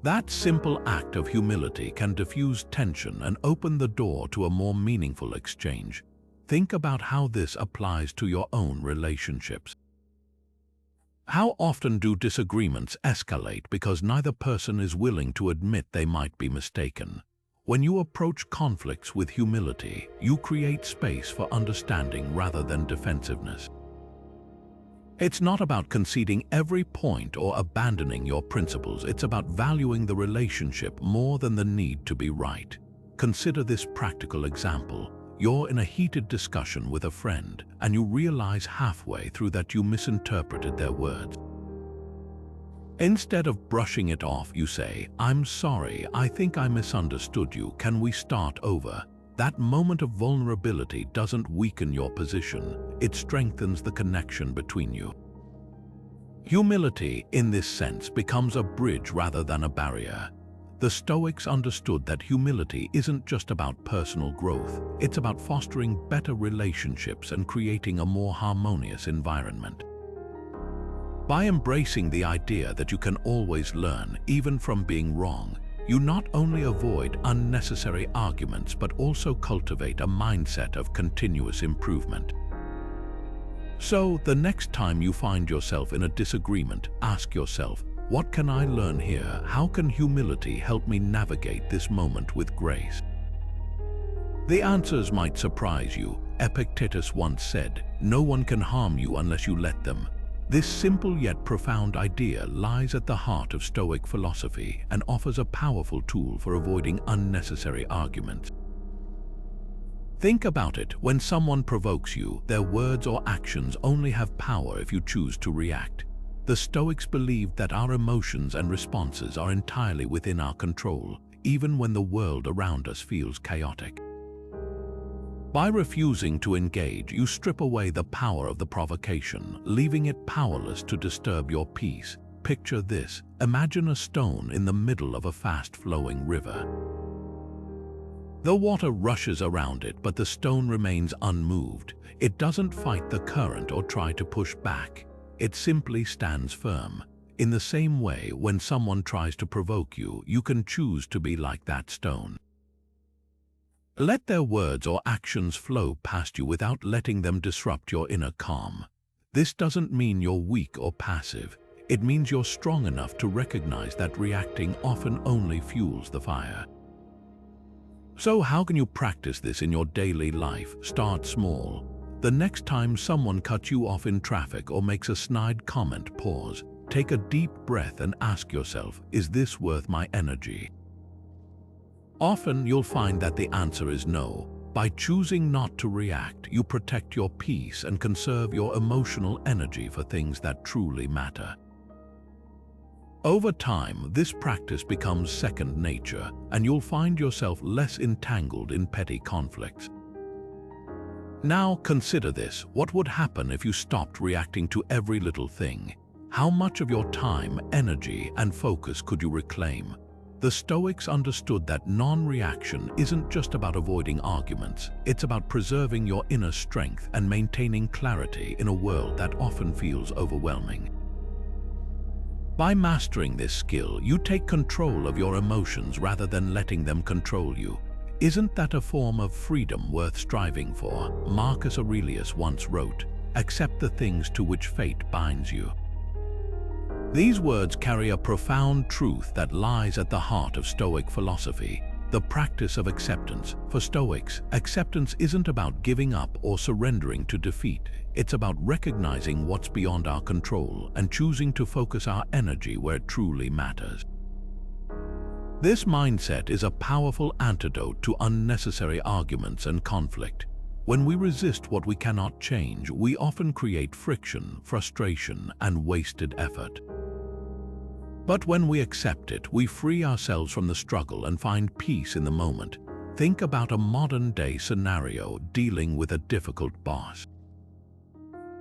That simple act of humility can diffuse tension and open the door to a more meaningful exchange. Think about how this applies to your own relationships. How often do disagreements escalate because neither person is willing to admit they might be mistaken? When you approach conflicts with humility, you create space for understanding rather than defensiveness. It's not about conceding every point or abandoning your principles. It's about valuing the relationship more than the need to be right. Consider this practical example. You're in a heated discussion with a friend, and you realize halfway through that you misinterpreted their words. Instead of brushing it off, you say, "I'm sorry, I think I misunderstood you. Can we start over?" That moment of vulnerability doesn't weaken your position, it strengthens the connection between you. Humility, in this sense, becomes a bridge rather than a barrier. The Stoics understood that humility isn't just about personal growth, it's about fostering better relationships and creating a more harmonious environment. By embracing the idea that you can always learn, even from being wrong, you not only avoid unnecessary arguments but also cultivate a mindset of continuous improvement. So, the next time you find yourself in a disagreement, ask yourself, what can I learn here? How can humility help me navigate this moment with grace? The answers might surprise you. Epictetus once said, "No one can harm you unless you let them." This simple yet profound idea lies at the heart of Stoic philosophy and offers a powerful tool for avoiding unnecessary arguments. Think about it. When someone provokes you, their words or actions only have power if you choose to react. The Stoics believed that our emotions and responses are entirely within our control, even when the world around us feels chaotic. By refusing to engage, you strip away the power of the provocation, leaving it powerless to disturb your peace. Picture this. Imagine a stone in the middle of a fast-flowing river. The water rushes around it, but the stone remains unmoved. It doesn't fight the current or try to push back. It simply stands firm. In the same way, when someone tries to provoke you, you can choose to be like that stone. Let their words or actions flow past you without letting them disrupt your inner calm. This doesn't mean you're weak or passive. It means you're strong enough to recognize that reacting often only fuels the fire. So how can you practice this in your daily life? Start small. The next time someone cuts you off in traffic or makes a snide comment, pause. Take a deep breath and ask yourself, is this worth my energy? Often you'll find that the answer is no. By choosing not to react, you protect your peace and conserve your emotional energy for things that truly matter. Over time, this practice becomes second nature, and you'll find yourself less entangled in petty conflicts. Now consider this. What would happen if you stopped reacting to every little thing? How much of your time, energy, and focus could you reclaim? The Stoics understood that non-reaction isn't just about avoiding arguments. It's about preserving your inner strength and maintaining clarity in a world that often feels overwhelming. By mastering this skill, you take control of your emotions rather than letting them control you. Isn't that a form of freedom worth striving for? Marcus Aurelius once wrote, "Accept the things to which fate binds you." These words carry a profound truth that lies at the heart of Stoic philosophy, the practice of acceptance. For Stoics, acceptance isn't about giving up or surrendering to defeat. It's about recognizing what's beyond our control and choosing to focus our energy where it truly matters. This mindset is a powerful antidote to unnecessary arguments and conflict. When we resist what we cannot change, we often create friction, frustration, and wasted effort. But when we accept it, we free ourselves from the struggle and find peace in the moment. Think about a modern-day scenario dealing with a difficult boss.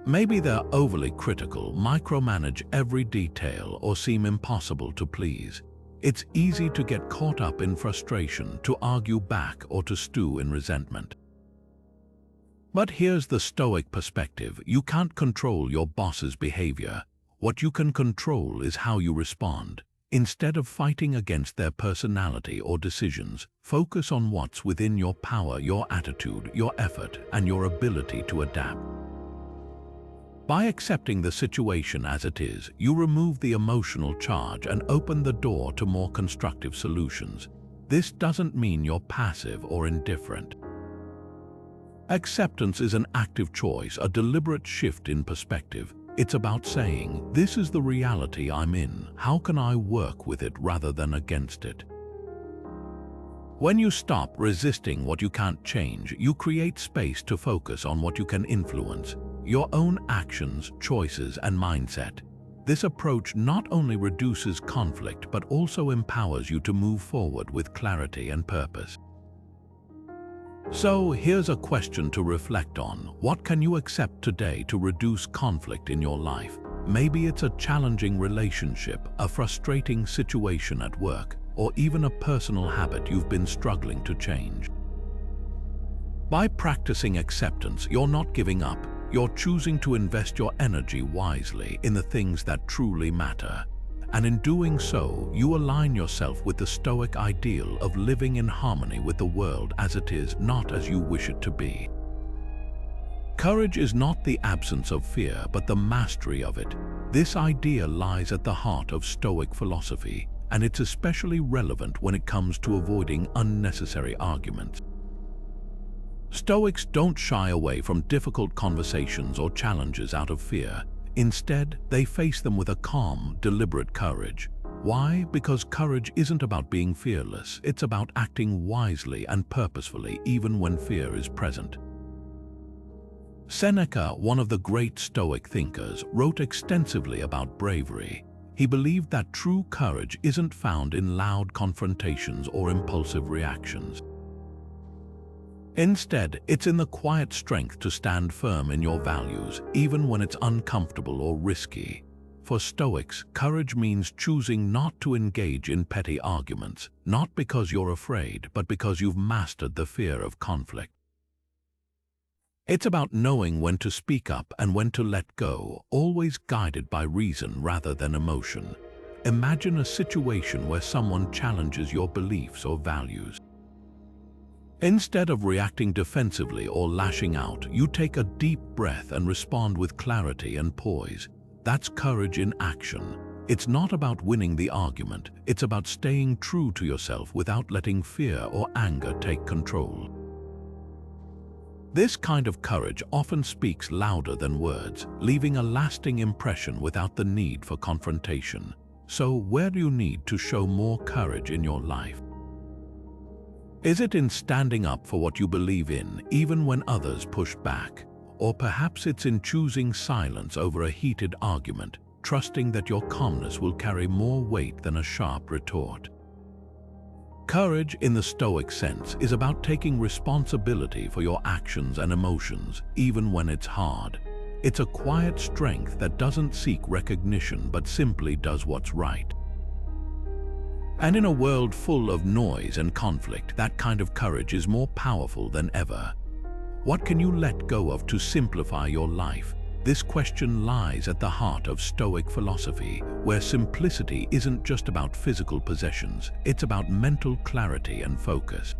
Maybe they're overly critical, micromanage every detail, or seem impossible to please. It's easy to get caught up in frustration, to argue back, or to stew in resentment. But here's the Stoic perspective. You can't control your boss's behavior. What you can control is how you respond. Instead of fighting against their personality or decisions, focus on what's within your power, your attitude, your effort, and your ability to adapt. By accepting the situation as it is, you remove the emotional charge and open the door to more constructive solutions. This doesn't mean you're passive or indifferent. Acceptance is an active choice, a deliberate shift in perspective. It's about saying, this is the reality I'm in. How can I work with it rather than against it? When you stop resisting what you can't change, you create space to focus on what you can influence, your own actions, choices, and mindset. This approach not only reduces conflict but also empowers you to move forward with clarity and purpose. So here's a question to reflect on. What can you accept today to reduce conflict in your life? Maybe it's a challenging relationship, a frustrating situation at work, or even a personal habit you've been struggling to change. By practicing acceptance, you're not giving up. You're choosing to invest your energy wisely in the things that truly matter. And in doing so, you align yourself with the Stoic ideal of living in harmony with the world as it is, not as you wish it to be. Courage is not the absence of fear, but the mastery of it. This idea lies at the heart of Stoic philosophy, and it's especially relevant when it comes to avoiding unnecessary arguments. Stoics don't shy away from difficult conversations or challenges out of fear. Instead, they face them with a calm, deliberate courage. Why? Because courage isn't about being fearless. It's about acting wisely and purposefully, even when fear is present. Seneca, one of the great Stoic thinkers, wrote extensively about bravery. He believed that true courage isn't found in loud confrontations or impulsive reactions. Instead, it's in the quiet strength to stand firm in your values, even when it's uncomfortable or risky. For Stoics, courage means choosing not to engage in petty arguments, not because you're afraid, but because you've mastered the fear of conflict. It's about knowing when to speak up and when to let go, always guided by reason rather than emotion. Imagine a situation where someone challenges your beliefs or values. Instead of reacting defensively or lashing out, you take a deep breath and respond with clarity and poise. That's courage in action. It's not about winning the argument, it's about staying true to yourself without letting fear or anger take control. This kind of courage often speaks louder than words, leaving a lasting impression without the need for confrontation. So, where do you need to show more courage in your life? Is it in standing up for what you believe in, even when others push back? Or perhaps it's in choosing silence over a heated argument, trusting that your calmness will carry more weight than a sharp retort. Courage, in the Stoic sense, is about taking responsibility for your actions and emotions, even when it's hard. It's a quiet strength that doesn't seek recognition but simply does what's right. And in a world full of noise and conflict, that kind of courage is more powerful than ever. What can you let go of to simplify your life? This question lies at the heart of Stoic philosophy, where simplicity isn't just about physical possessions, it's about mental clarity and focus.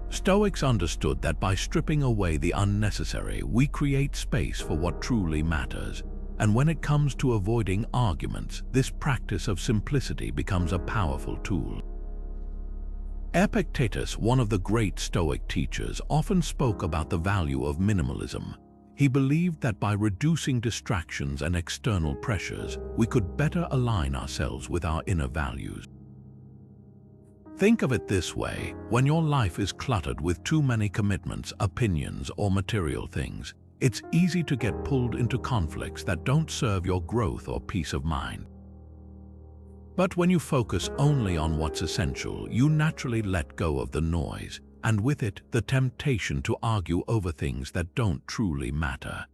Stoics understood that by stripping away the unnecessary, we create space for what truly matters. And when it comes to avoiding arguments, this practice of simplicity becomes a powerful tool. Epictetus, one of the great Stoic teachers, often spoke about the value of minimalism. He believed that by reducing distractions and external pressures, we could better align ourselves with our inner values. Think of it this way: when your life is cluttered with too many commitments, opinions, or material things, it's easy to get pulled into conflicts that don't serve your growth or peace of mind. But when you focus only on what's essential, you naturally let go of the noise, and with it, the temptation to argue over things that don't truly matter.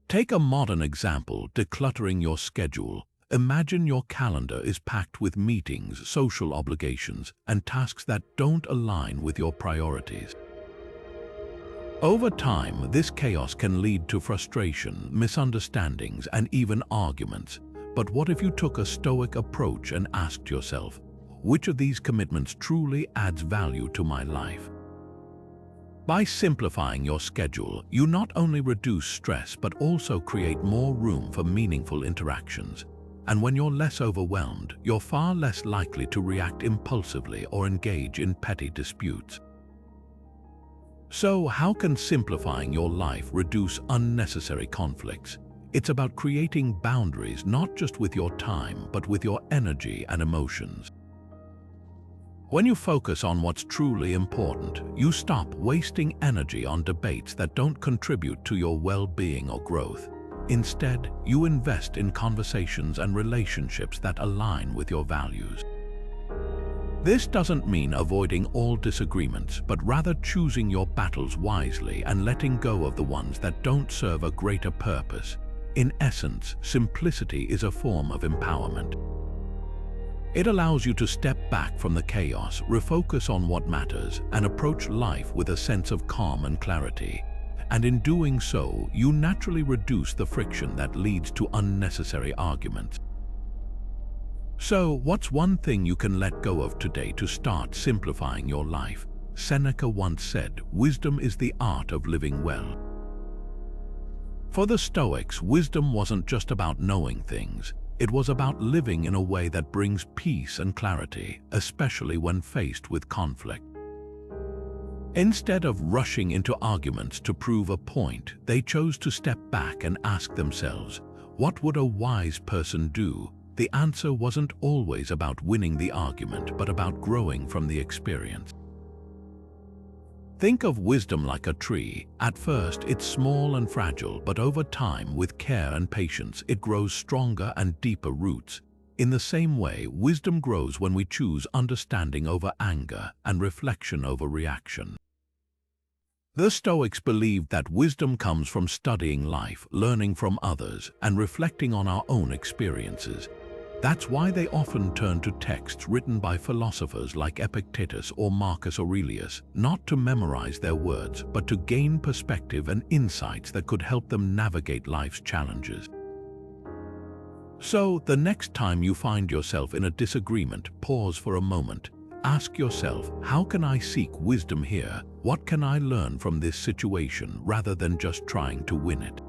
Take a modern example: decluttering your schedule. Imagine your calendar is packed with meetings, social obligations, and tasks that don't align with your priorities. Over time, this chaos can lead to frustration, misunderstandings, and even arguments. But what if you took a Stoic approach and asked yourself, which of these commitments truly adds value to my life? By simplifying your schedule, you not only reduce stress but also create more room for meaningful interactions. And when you're less overwhelmed, you're far less likely to react impulsively or engage in petty disputes. So, how can simplifying your life reduce unnecessary conflicts? It's about creating boundaries not just with your time, but with your energy and emotions. When you focus on what's truly important, you stop wasting energy on debates that don't contribute to your well-being or growth. Instead, you invest in conversations and relationships that align with your values. This doesn't mean avoiding all disagreements, but rather choosing your battles wisely and letting go of the ones that don't serve a greater purpose. In essence, simplicity is a form of empowerment. It allows you to step back from the chaos, refocus on what matters, and approach life with a sense of calm and clarity. And in doing so, you naturally reduce the friction that leads to unnecessary arguments. So, what's one thing you can let go of today to start simplifying your life? Seneca once said, "Wisdom is the art of living well." For the Stoics, wisdom wasn't just about knowing things. It was about living in a way that brings peace and clarity, especially when faced with conflict. Instead of rushing into arguments to prove a point, they chose to step back and ask themselves, what would a wise person do? The answer wasn't always about winning the argument, but about growing from the experience. Think of wisdom like a tree. At first, it's small and fragile, but over time, with care and patience, it grows stronger and deeper roots. In the same way, wisdom grows when we choose understanding over anger and reflection over reaction. The Stoics believed that wisdom comes from studying life, learning from others, and reflecting on our own experiences. That's why they often turn to texts written by philosophers like Epictetus or Marcus Aurelius, not to memorize their words, but to gain perspective and insights that could help them navigate life's challenges. So, the next time you find yourself in a disagreement, pause for a moment. Ask yourself, how can I seek wisdom here? What can I learn from this situation rather than just trying to win it?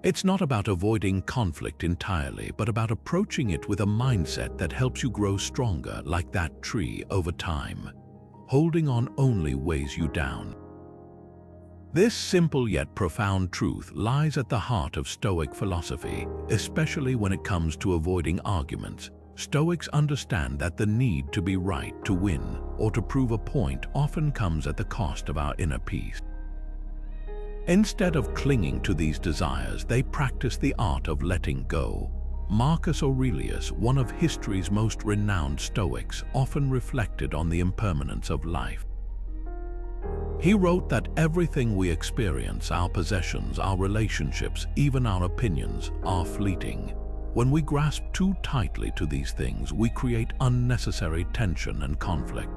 It's not about avoiding conflict entirely, but about approaching it with a mindset that helps you grow stronger like that tree over time. Holding on only weighs you down. This simple yet profound truth lies at the heart of Stoic philosophy, especially when it comes to avoiding arguments. Stoics understand that the need to be right, to win, or to prove a point often comes at the cost of our inner peace. Instead of clinging to these desires, they practice the art of letting go. Marcus Aurelius, one of history's most renowned Stoics, often reflected on the impermanence of life. He wrote that everything we experience, our possessions, our relationships, even our opinions, are fleeting. When we grasp too tightly to these things, we create unnecessary tension and conflict.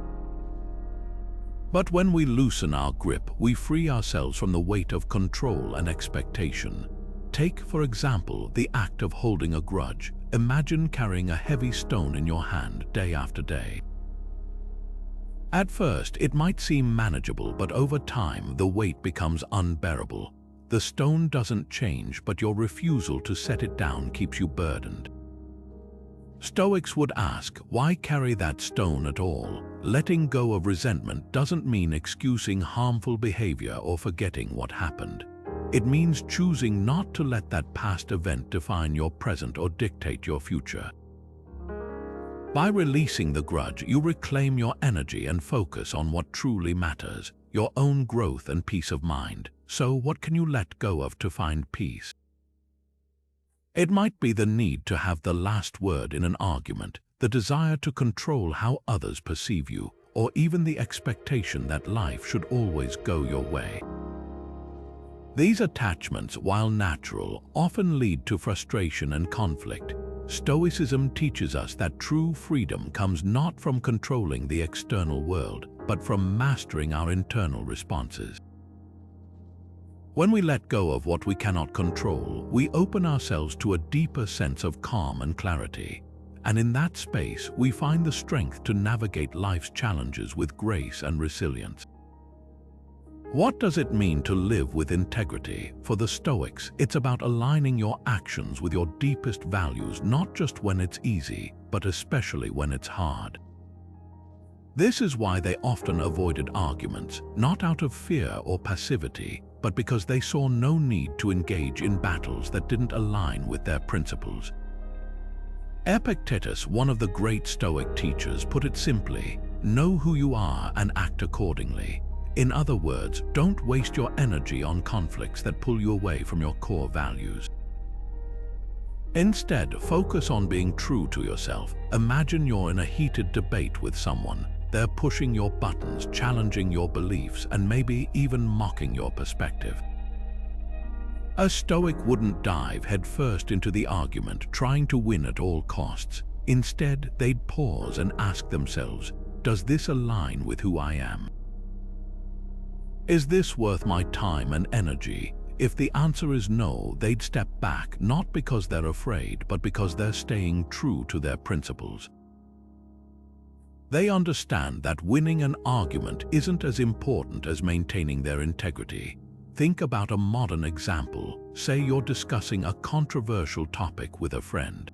But when we loosen our grip, we free ourselves from the weight of control and expectation. Take, for example, the act of holding a grudge. Imagine carrying a heavy stone in your hand day after day. At first, it might seem manageable, but over time, the weight becomes unbearable. The stone doesn't change, but your refusal to set it down keeps you burdened. Stoics would ask, why carry that stone at all? Letting go of resentment doesn't mean excusing harmful behavior or forgetting what happened. It means choosing not to let that past event define your present or dictate your future. By releasing the grudge, you reclaim your energy and focus on what truly matters, your own growth and peace of mind. So, what can you let go of to find peace? It might be the need to have the last word in an argument, the desire to control how others perceive you, or even the expectation that life should always go your way. These attachments, while natural, often lead to frustration and conflict. Stoicism teaches us that true freedom comes not from controlling the external world, but from mastering our internal responses. When we let go of what we cannot control, we open ourselves to a deeper sense of calm and clarity. And in that space, we find the strength to navigate life's challenges with grace and resilience. What does it mean to live with integrity? For the Stoics, it's about aligning your actions with your deepest values, not just when it's easy, but especially when it's hard. This is why they often avoided arguments, not out of fear or passivity, but because they saw no need to engage in battles that didn't align with their principles. Epictetus, one of the great Stoic teachers, put it simply, know who you are and act accordingly. In other words, don't waste your energy on conflicts that pull you away from your core values. Instead, focus on being true to yourself. Imagine you're in a heated debate with someone. They're pushing your buttons, challenging your beliefs, and maybe even mocking your perspective. A Stoic wouldn't dive headfirst into the argument, trying to win at all costs. Instead, they'd pause and ask themselves, does this align with who I am? Is this worth my time and energy? If the answer is no, they'd step back, not because they're afraid, but because they're staying true to their principles. They understand that winning an argument isn't as important as maintaining their integrity. Think about a modern example. Say you're discussing a controversial topic with a friend.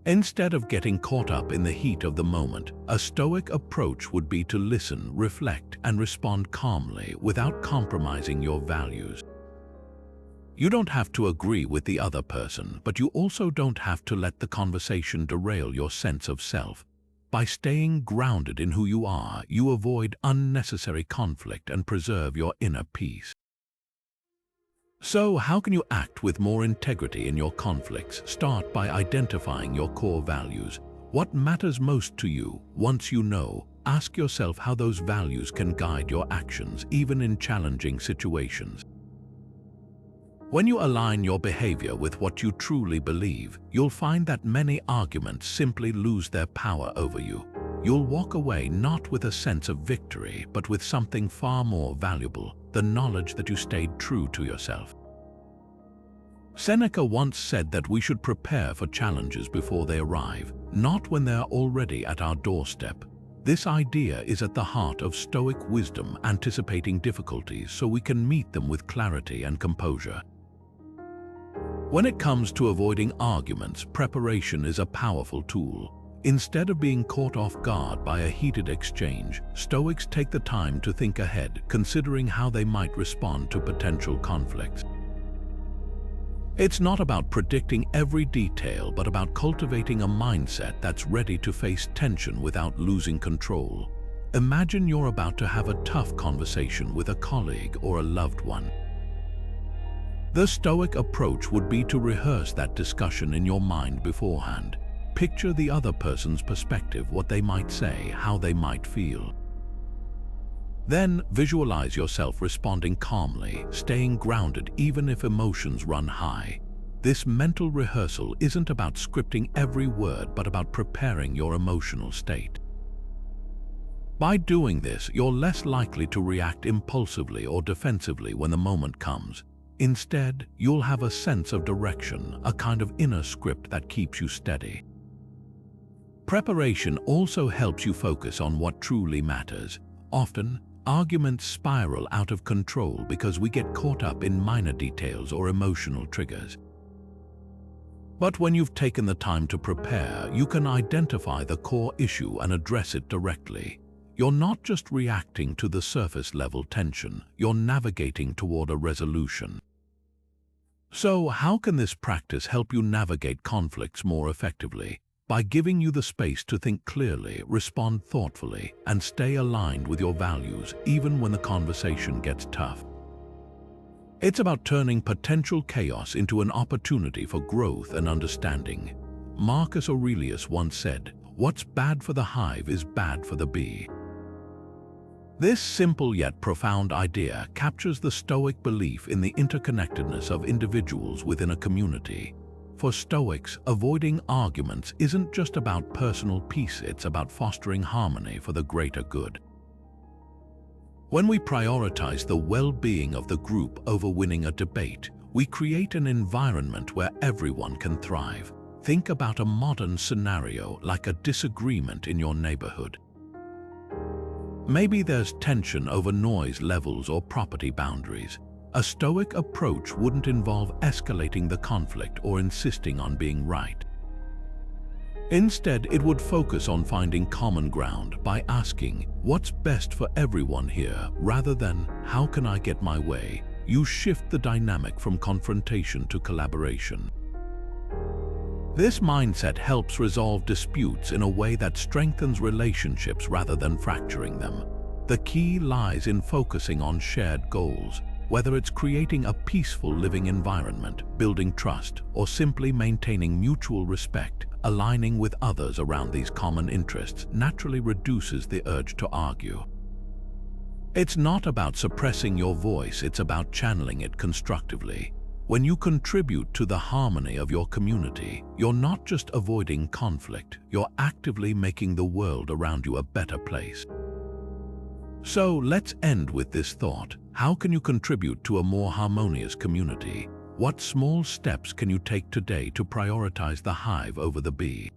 Instead of getting caught up in the heat of the moment, a Stoic approach would be to listen, reflect, and respond calmly without compromising your values. You don't have to agree with the other person, but you also don't have to let the conversation derail your sense of self. By staying grounded in who you are, you avoid unnecessary conflict and preserve your inner peace. So, how can you act with more integrity in your conflicts? Start by identifying your core values. What matters most to you? Once you know, ask yourself how those values can guide your actions, even in challenging situations. When you align your behavior with what you truly believe, you'll find that many arguments simply lose their power over you. You'll walk away not with a sense of victory, but with something far more valuable, the knowledge that you stayed true to yourself. Seneca once said that we should prepare for challenges before they arrive, not when they are already at our doorstep. This idea is at the heart of Stoic wisdom, anticipating difficulties so we can meet them with clarity and composure. When it comes to avoiding arguments, preparation is a powerful tool. Instead of being caught off guard by a heated exchange, Stoics take the time to think ahead, considering how they might respond to potential conflicts. It's not about predicting every detail, but about cultivating a mindset that's ready to face tension without losing control. Imagine you're about to have a tough conversation with a colleague or a loved one. The Stoic approach would be to rehearse that discussion in your mind beforehand. Picture the other person's perspective, what they might say, how they might feel. Then visualize yourself responding calmly, staying grounded even if emotions run high. This mental rehearsal isn't about scripting every word, but about preparing your emotional state. By doing this, you're less likely to react impulsively or defensively when the moment comes. Instead, you'll have a sense of direction, a kind of inner script that keeps you steady. Preparation also helps you focus on what truly matters. Often, arguments spiral out of control because we get caught up in minor details or emotional triggers. But when you've taken the time to prepare, you can identify the core issue and address it directly. You're not just reacting to the surface-level tension, you're navigating toward a resolution. So, how can this practice help you navigate conflicts more effectively? By giving you the space to think clearly, respond thoughtfully, and stay aligned with your values, even when the conversation gets tough. It's about turning potential chaos into an opportunity for growth and understanding. Marcus Aurelius once said, "What's bad for the hive is bad for the bee." This simple yet profound idea captures the Stoic belief in the interconnectedness of individuals within a community. For Stoics, avoiding arguments isn't just about personal peace, it's about fostering harmony for the greater good. When we prioritize the well-being of the group over winning a debate, we create an environment where everyone can thrive. Think about a modern scenario like a disagreement in your neighborhood. Maybe there's tension over noise levels or property boundaries. A Stoic approach wouldn't involve escalating the conflict or insisting on being right. Instead, it would focus on finding common ground by asking, "What's best for everyone here?" rather than, "How can I get my way?" You shift the dynamic from confrontation to collaboration. This mindset helps resolve disputes in a way that strengthens relationships rather than fracturing them. The key lies in focusing on shared goals, whether it's creating a peaceful living environment, building trust, or simply maintaining mutual respect. Aligning with others around these common interests naturally reduces the urge to argue. It's not about suppressing your voice, it's about channeling it constructively. When you contribute to the harmony of your community, you're not just avoiding conflict, you're actively making the world around you a better place. So let's end with this thought. How can you contribute to a more harmonious community? What small steps can you take today to prioritize the hive over the bee?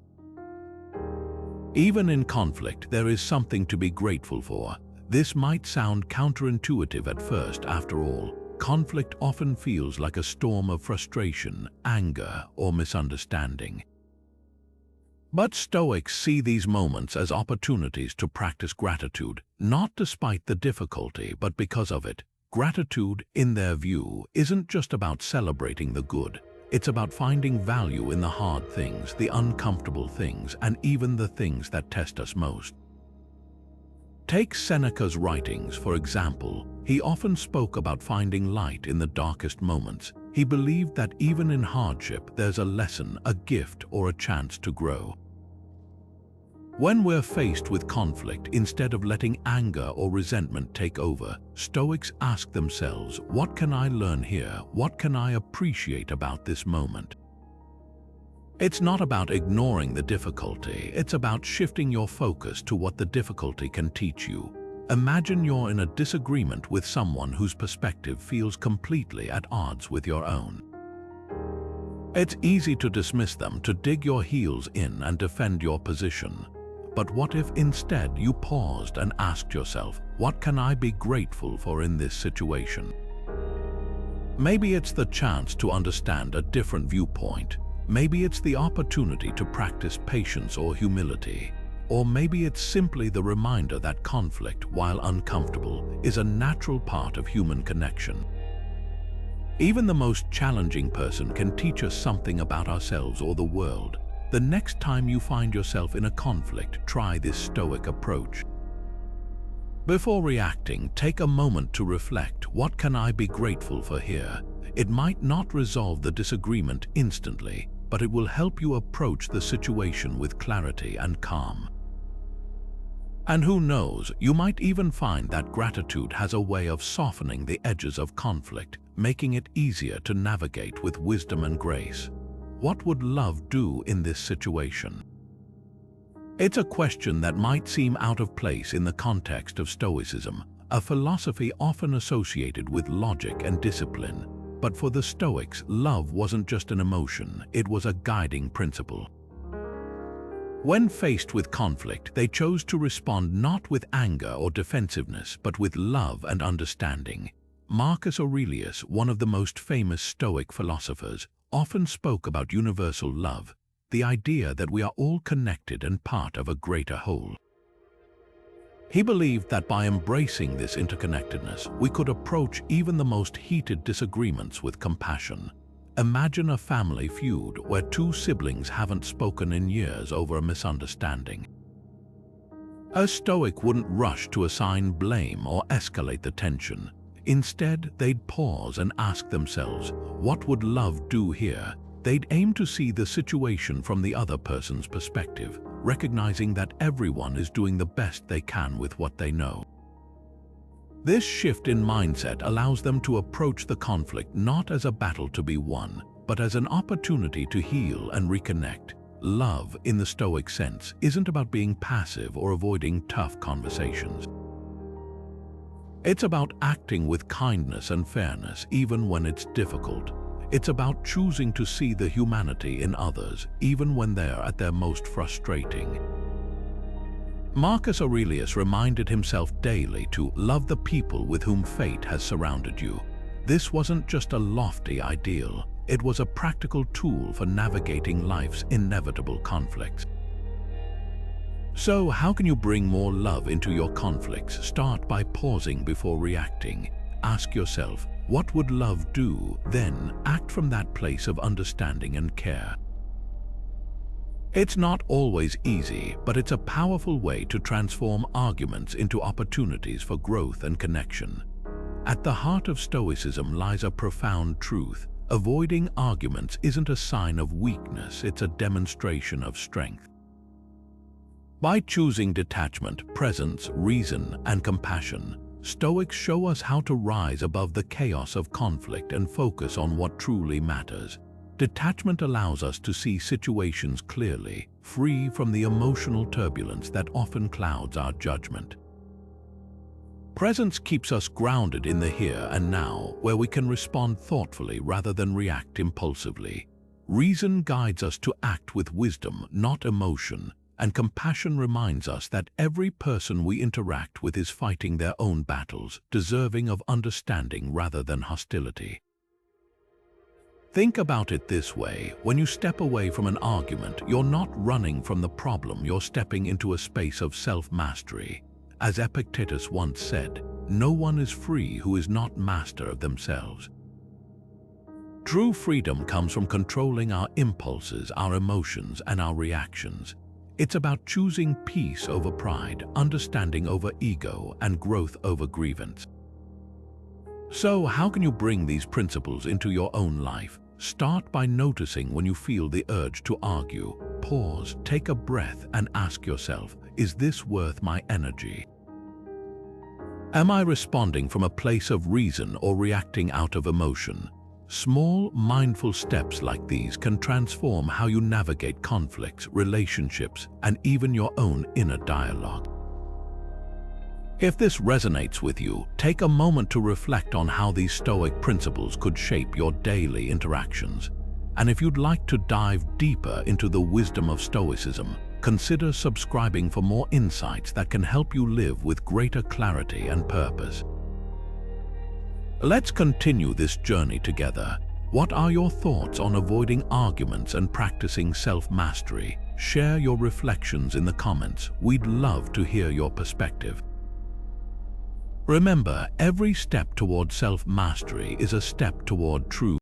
Even in conflict, there is something to be grateful for. This might sound counterintuitive at first. After all, conflict often feels like a storm of frustration, anger, or misunderstanding. But Stoics see these moments as opportunities to practice gratitude, not despite the difficulty, but because of it. Gratitude, in their view, isn't just about celebrating the good. It's about finding value in the hard things, the uncomfortable things, and even the things that test us most. Take Seneca's writings, for example. He often spoke about finding light in the darkest moments. He believed that even in hardship, there's a lesson, a gift, or a chance to grow. When we're faced with conflict, instead of letting anger or resentment take over, Stoics ask themselves, what can I learn here? What can I appreciate about this moment? It's not about ignoring the difficulty, it's about shifting your focus to what the difficulty can teach you. Imagine you're in a disagreement with someone whose perspective feels completely at odds with your own. It's easy to dismiss them, to dig your heels in and defend your position. But what if instead you paused and asked yourself, what can I be grateful for in this situation? Maybe it's the chance to understand a different viewpoint. Maybe it's the opportunity to practice patience or humility. Or maybe it's simply the reminder that conflict, while uncomfortable, is a natural part of human connection. Even the most challenging person can teach us something about ourselves or the world. The next time you find yourself in a conflict, try this Stoic approach. Before reacting, take a moment to reflect, what can I be grateful for here? It might not resolve the disagreement instantly, but it will help you approach the situation with clarity and calm. And who knows, you might even find that gratitude has a way of softening the edges of conflict, making it easier to navigate with wisdom and grace. What would love do in this situation? It's a question that might seem out of place in the context of Stoicism, a philosophy often associated with logic and discipline. But for the Stoics, love wasn't just an emotion, it was a guiding principle. When faced with conflict, they chose to respond not with anger or defensiveness, but with love and understanding. Marcus Aurelius, one of the most famous Stoic philosophers, often spoke about universal love, the idea that we are all connected and part of a greater whole. He believed that by embracing this interconnectedness, we could approach even the most heated disagreements with compassion. Imagine a family feud where two siblings haven't spoken in years over a misunderstanding. A Stoic wouldn't rush to assign blame or escalate the tension. Instead, they'd pause and ask themselves, what would love do here? They'd aim to see the situation from the other person's perspective, recognizing that everyone is doing the best they can with what they know. This shift in mindset allows them to approach the conflict not as a battle to be won, but as an opportunity to heal and reconnect. Love, in the Stoic sense, isn't about being passive or avoiding tough conversations. It's about acting with kindness and fairness even when it's difficult. It's about choosing to see the humanity in others even when they're at their most frustrating. Marcus Aurelius reminded himself daily to love the people with whom fate has surrounded you. This wasn't just a lofty ideal, it was a practical tool for navigating life's inevitable conflicts. So, how can you bring more love into your conflicts? Start by pausing before reacting. Ask yourself, what would love do? Then, act from that place of understanding and care. It's not always easy, but it's a powerful way to transform arguments into opportunities for growth and connection. At the heart of Stoicism lies a profound truth. Avoiding arguments isn't a sign of weakness, it's a demonstration of strength. By choosing detachment, presence, reason, and compassion, Stoics show us how to rise above the chaos of conflict and focus on what truly matters. Detachment allows us to see situations clearly, free from the emotional turbulence that often clouds our judgment. Presence keeps us grounded in the here and now, where we can respond thoughtfully rather than react impulsively. Reason guides us to act with wisdom, not emotion, and compassion reminds us that every person we interact with is fighting their own battles, deserving of understanding rather than hostility. Think about it this way: when you step away from an argument, you're not running from the problem, you're stepping into a space of self-mastery. As Epictetus once said, no one is free who is not master of themselves. True freedom comes from controlling our impulses, our emotions, and our reactions. It's about choosing peace over pride, understanding over ego, and growth over grievance. So, how can you bring these principles into your own life? Start by noticing when you feel the urge to argue. Pause, take a breath, and ask yourself, is this worth my energy? Am I responding from a place of reason or reacting out of emotion? Small, mindful steps like these can transform how you navigate conflicts, relationships, and even your own inner dialogue. If this resonates with you, take a moment to reflect on how these Stoic principles could shape your daily interactions. And if you'd like to dive deeper into the wisdom of Stoicism, consider subscribing for more insights that can help you live with greater clarity and purpose. Let's continue this journey together. What are your thoughts on avoiding arguments and practicing self-mastery? Share your reflections in the comments. We'd love to hear your perspective. Remember, every step toward self-mastery is a step toward true